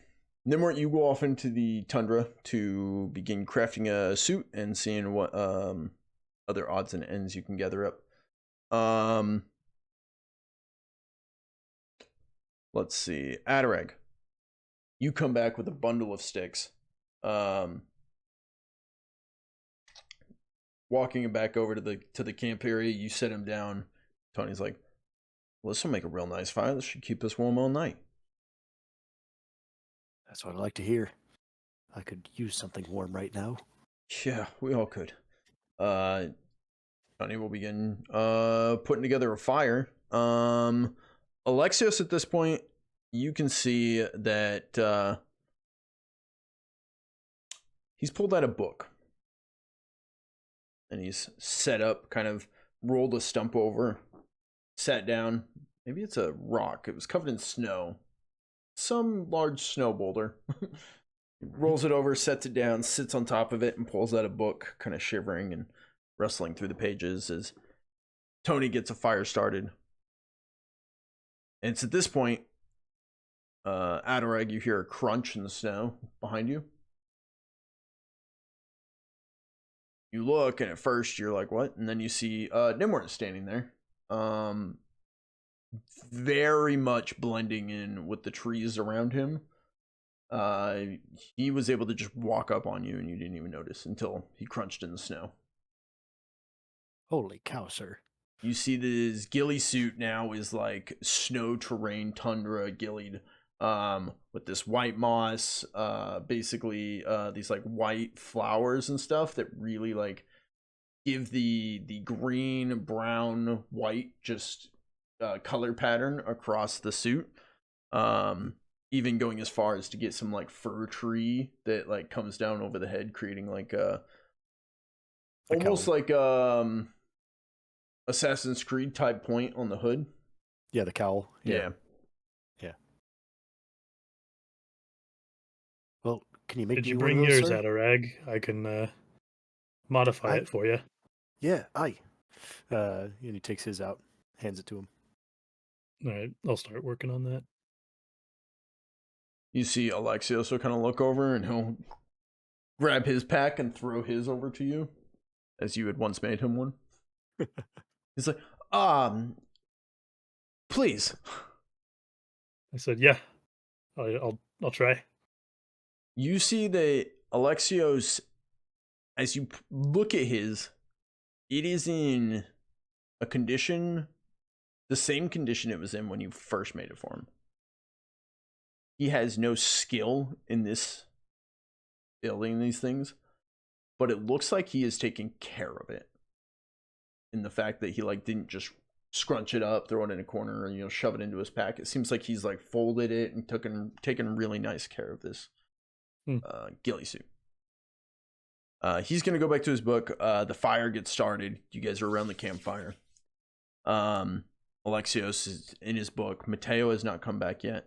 Gnimwirt, you go off into the tundra to begin crafting a suit and seeing what other odds and ends you can gather up. Let's see. Adarag, you come back with a bundle of sticks. Walking him back over to the camp area, you set him down. Tony's like, well, this will make a real nice fire. This should keep us warm all night. That's what I like to hear. I could use something warm right now. Yeah, we all could. Tony will begin putting together a fire. Alexios, at this point, you can see that he's pulled out a book. And he's set up, kind of rolled a stump over, sat down. Maybe it's a rock. It was covered in snow. Some large snow boulder. He rolls it over, sets it down, sits on top of it, and pulls out a book, kind of shivering and rustling through the pages as Tony gets a fire started. And it's at this point, Adarag, you hear a crunch in the snow behind you. You look, and at first you're like, what? And then you see Gnimwirt standing there. Very much blending in with the trees around him. He was able to just walk up on you, and you didn't even notice until he crunched in the snow. Holy cow, sir. You see that his ghillie suit now is like snow terrain tundra ghillied. With this white moss, basically these like white flowers and stuff that really like give the green, brown, white just color pattern across the suit. Even going as far as to get some like fir tree that like comes down over the head, creating like a almost cowl. like Assassin's Creed type point on the hood. Yeah, the cowl. Yeah. Well, can you make Did me you one bring of those, yours, sir? Adarag? I can modify it for you. Yeah, aye. And he takes his out, hands it to him. All right, I'll start working on that. You see Alexios will kind of look over and he'll grab his pack and throw his over to you, as you had once made him one. He's like, please. I said, yeah, I'll try. You see that Alexios, as you look at his, it is in a condition, the same condition it was in when you first made it for him. He has no skill in this, building these things, but it looks like he is taking care of it. In the fact that he like didn't just scrunch it up, throw it in a corner, or shove it into his pack. It seems like he's like folded it and taken really nice care of this ghillie suit. He's gonna go back to his book. The fire gets started. You guys are around the campfire. Alexios is in his book. Mateo has not come back yet.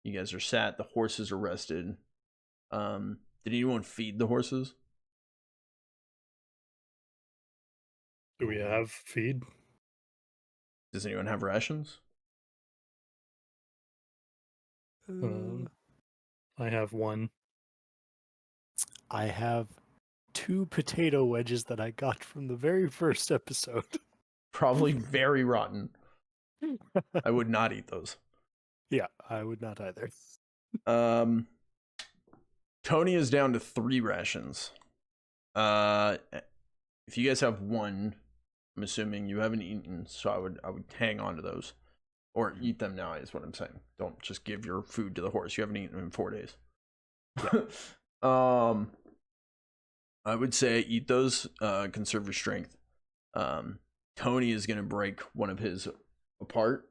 You guys are sat. The horses are rested. Did anyone feed the horses? Do we have feed? Does anyone have rations? I have one. I have 2 potato wedges that I got from the very first episode. Probably very rotten. I would not eat those. Yeah, I would not either. Tony is down to 3 rations. If you guys have 1, I'm assuming you haven't eaten, so I would hang on to those. Or eat them now is what I'm saying. Don't just give your food to the horse. You haven't eaten in 4 days. Yeah. I would say eat those, conserve your strength. Tony is going to break one of his apart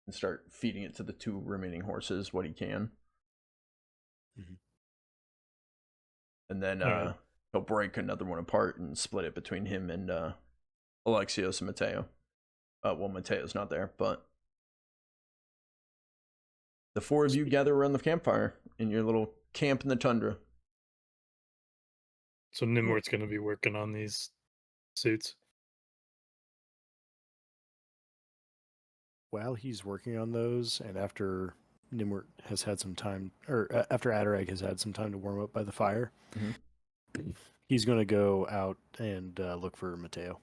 and start feeding it to the 2 remaining horses what he can. Mm-hmm. And then he'll break another one apart and split it between him and Alexios and Mateo. Well, Mateo's not there, but the 4 of you gather around the campfire in your little camp in the tundra. So Gnimwirt's going to be working on these suits. While he's working on those, and after Gnimwirt has had some time, or after Adarag has had some time to warm up by the fire, he's going to go out and look for Mateo.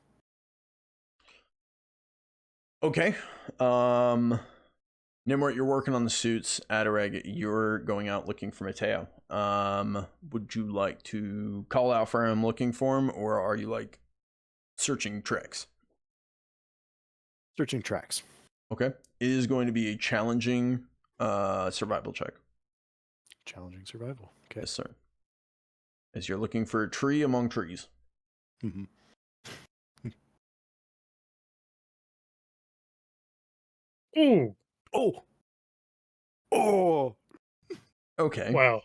Okay. Gnimwirt, you're working on the suits. Adarag, you're going out looking for Mateo. Would you like to call out for him looking for him, or are you like searching tracks? Searching tracks. Okay. It is going to be a challenging survival check. Challenging survival. Okay. Yes, sir. As you're looking for a tree among trees. Mm-hmm. Ooh. Oh. Okay. Wow.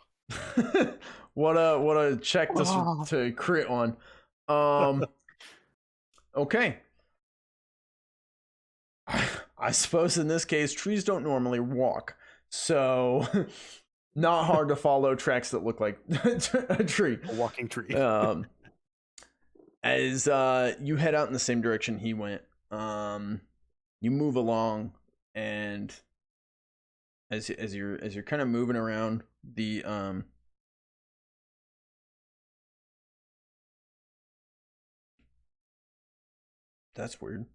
what a check to crit on. Okay. I suppose in this case trees don't normally walk, so not hard to follow tracks that look like a tree. A walking tree. As you head out in the same direction he went, you move along, and as you're kind of moving around the that's weird.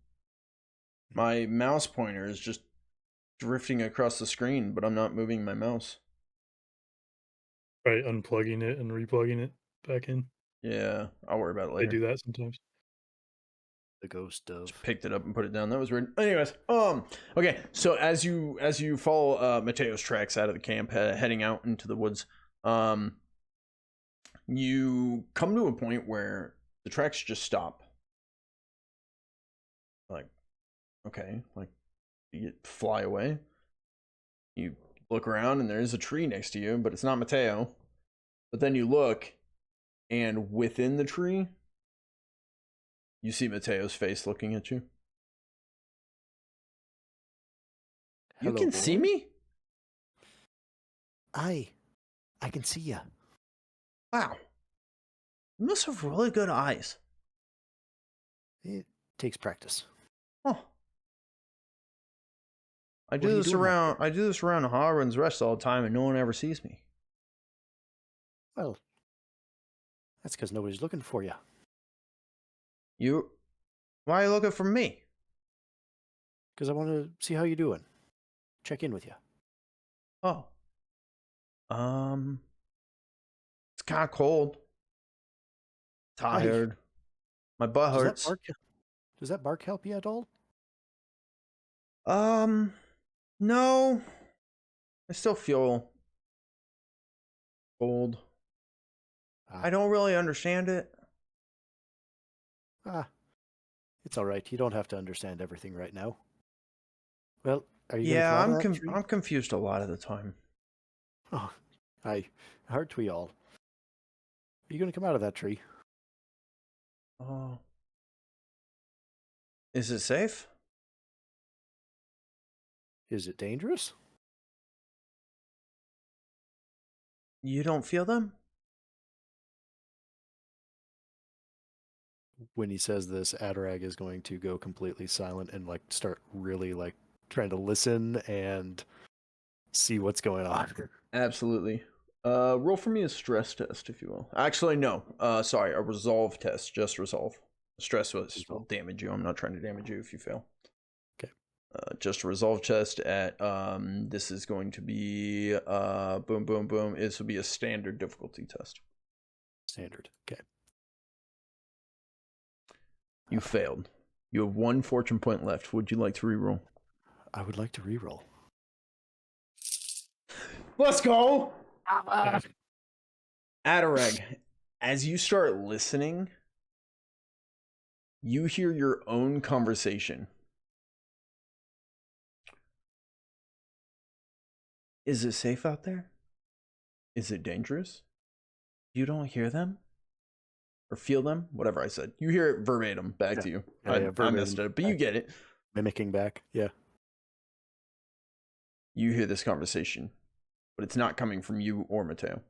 My mouse pointer is just drifting across the screen, but I'm not moving my mouse. Right, unplugging it and replugging it back in. Yeah, I'll worry about it later. They do that sometimes. The ghost of just picked it up and put it down. That was weird. Anyways, okay. So as you follow Mateo's tracks out of the camp, heading out into the woods, you come to a point where the tracks just stop. Like, okay, like you fly away. You look around and there is a tree next to you, but it's not Mateo. But then you look, and within the tree, you see Mateo's face looking at you. Hello, you can boy. see me? I can see ya. Wow. You must have really good eyes. It takes practice. Oh. I do this around Arwin's Rest all the time and no one ever sees me. Well, that's because nobody's looking for you. Why are you looking for me? Because I want to see how you're doing. Check in with you. Oh. It's kind of cold. Tired. My butt hurts. Does that bark help you at all? No. I still feel cold. I don't really understand it. It's all right. You don't have to understand everything right now. Well, are you? Yeah, I'm confused a lot of the time. Oh, aren't we all? Are you going to come out of that tree? Oh. Is it safe? Is it dangerous? You don't feel them? When he says this, Adarag is going to go completely silent and like start really like trying to listen and see what's going on. Absolutely. Roll for me a stress test, if you will. Actually, no. Sorry, a resolve test. Just resolve. Stress will damage you. I'm not trying to damage you if you fail. Okay. Just a resolve test at this is going to be boom boom boom. This will be a standard difficulty test. Standard. Okay. You failed. You have 1 fortune point left. Would you like to reroll? I would like to reroll. Let's go! Adarag, as you start listening, you hear your own conversation. Is it safe out there? Is it dangerous? You don't hear them? Or feel them? Whatever I said. You hear it verbatim back to you. I missed it, but you get it. Mimicking back, yeah. You hear this conversation, but it's not coming from you or Mateo.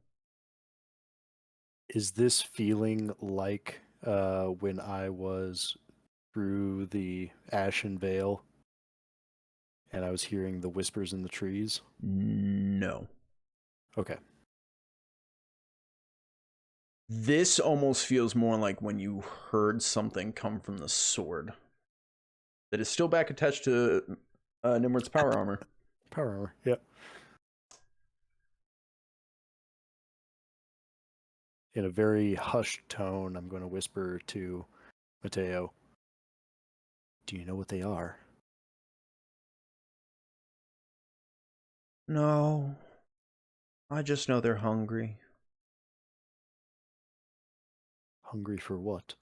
Is this feeling like when I was through the Ashen Veil and I was hearing the whispers in the trees? No. Okay. This almost feels more like when you heard something come from the sword. That is still back attached to Gnimwirt's power armor. Power armor, yeah. In a very hushed tone, I'm going to whisper to Mateo, do you know what they are? No. I just know they're hungry. Hungry for what?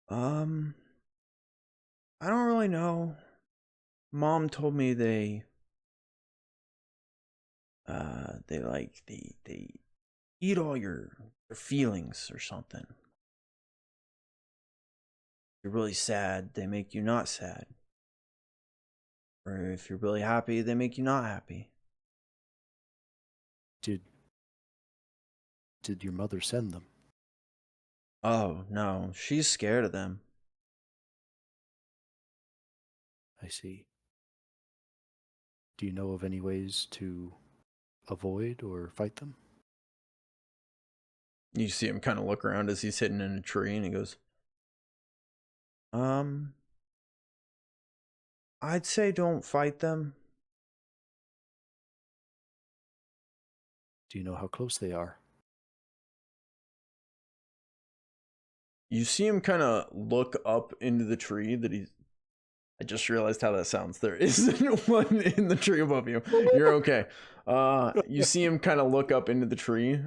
I don't really know. Mom told me they eat all your feelings or something. If you're really sad, they make you not sad. Or if you're really happy, they make you not happy. Did your mother send them? Oh, no, she's scared of them. I see. Do you know of any ways to avoid or fight them? You see him kind of look around as he's sitting in a tree and he goes, I'd say don't fight them. Do you know how close they are? You see him kind of look up into the tree that he's. I just realized how that sounds. There isn't one in the tree above you. You're okay. You see him kind of look up into the tree,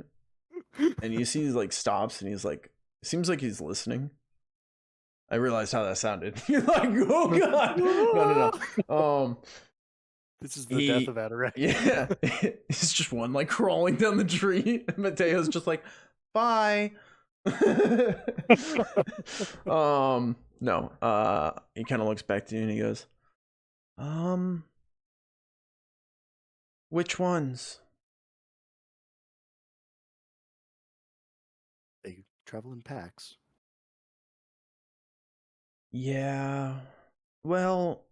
and you see he's like stops, and he's like, seems like he's listening. I realized how that sounded. You're like, oh god, no. This is the death of Adarag. Yeah, it's just one like crawling down the tree. And Mateo's just like, bye. No. He kind of looks back to you and he goes, which ones? They travel in packs. Yeah. Well,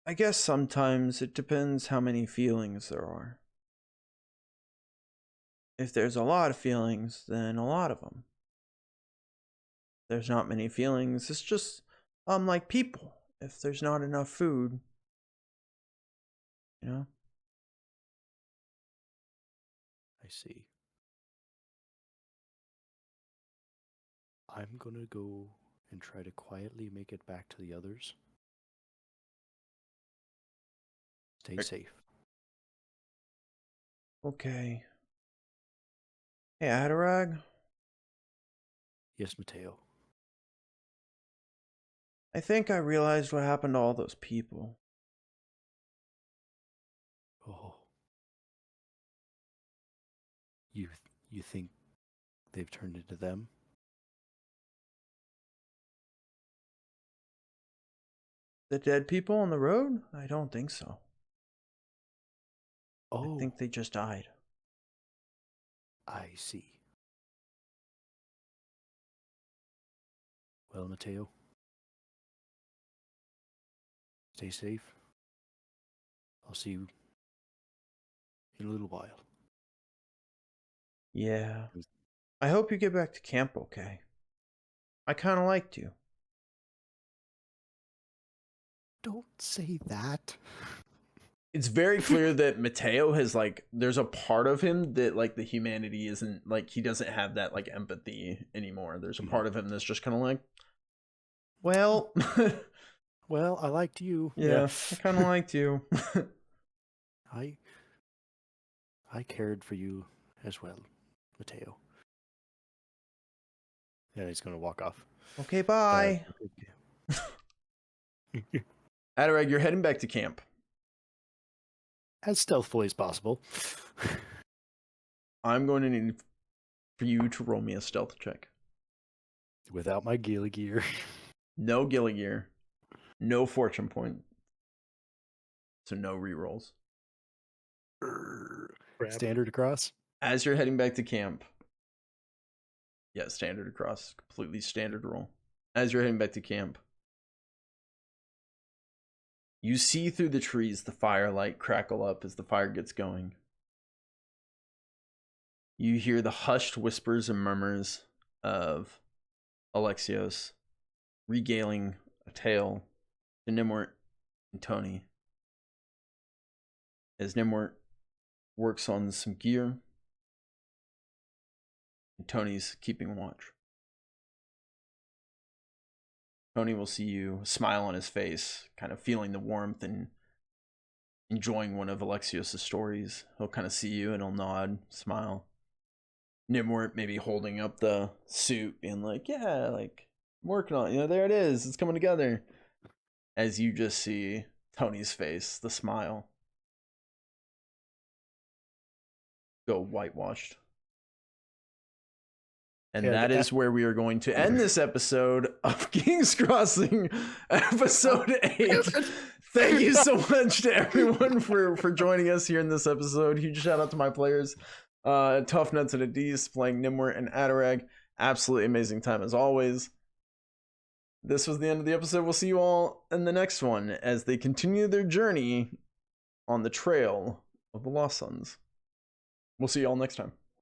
I guess sometimes it depends how many feelings there are. If there's a lot of feelings, then a lot of them. If there's not many feelings, it's just like people. If there's not enough food, you know? I see. I'm going to go and try to quietly make it back to the others. Stay safe. Okay. Hey, Adarag? Yes, Mateo. I think I realized what happened to all those people. Oh. You think they've turned into them? The dead people on the road? I don't think so. Oh, I think they just died. I see. Well, Mateo, stay safe. I'll see you in a little while. Yeah. I hope you get back to camp okay. I kind of liked you. Don't say that. It's very clear that Mateo has like, there's a part of him that like the humanity isn't like, he doesn't have that like empathy anymore. There's a part of him that's just kind of like, well, Well, I liked you. yeah, I kind of liked you. I cared for you as well, Mateo. Yeah, he's going to walk off. Okay, bye. Adarag, you're heading back to camp. As stealthily as possible. I'm going to need for you to roll me a stealth check. Without my ghillie gear. No ghillie gear. No fortune point. So no rerolls. Standard across? As you're heading back to camp. Yeah, standard across. Completely standard roll. As you're heading back to camp. You see through the trees the firelight crackle up as the fire gets going. You hear the hushed whispers and murmurs of Alexios regaling a tale to Gnimwirt and Tony. As Gnimwirt works on some gear, and Tony's keeping watch. Tony will see you, a smile on his face, kind of feeling the warmth and enjoying one of Alexios' stories. He'll kind of see you and he'll nod, smile. Gnimwirt maybe holding up the suit, being like, yeah, like, I'm working on it. You know, there it is. It's coming together. As you just see Tony's face, the smile, go whitewashed. And that is where we are going to end this episode of King's Crossing, episode 8. Thank you so much to everyone for joining us here in this episode. Huge shout out to my players. Tough Nuts and Adis playing Gnimwirt and Adarag. Absolutely amazing time as always. This was the end of the episode. We'll see you all in the next one as they continue their journey on the trail of the Lost Sons. We'll see you all next time.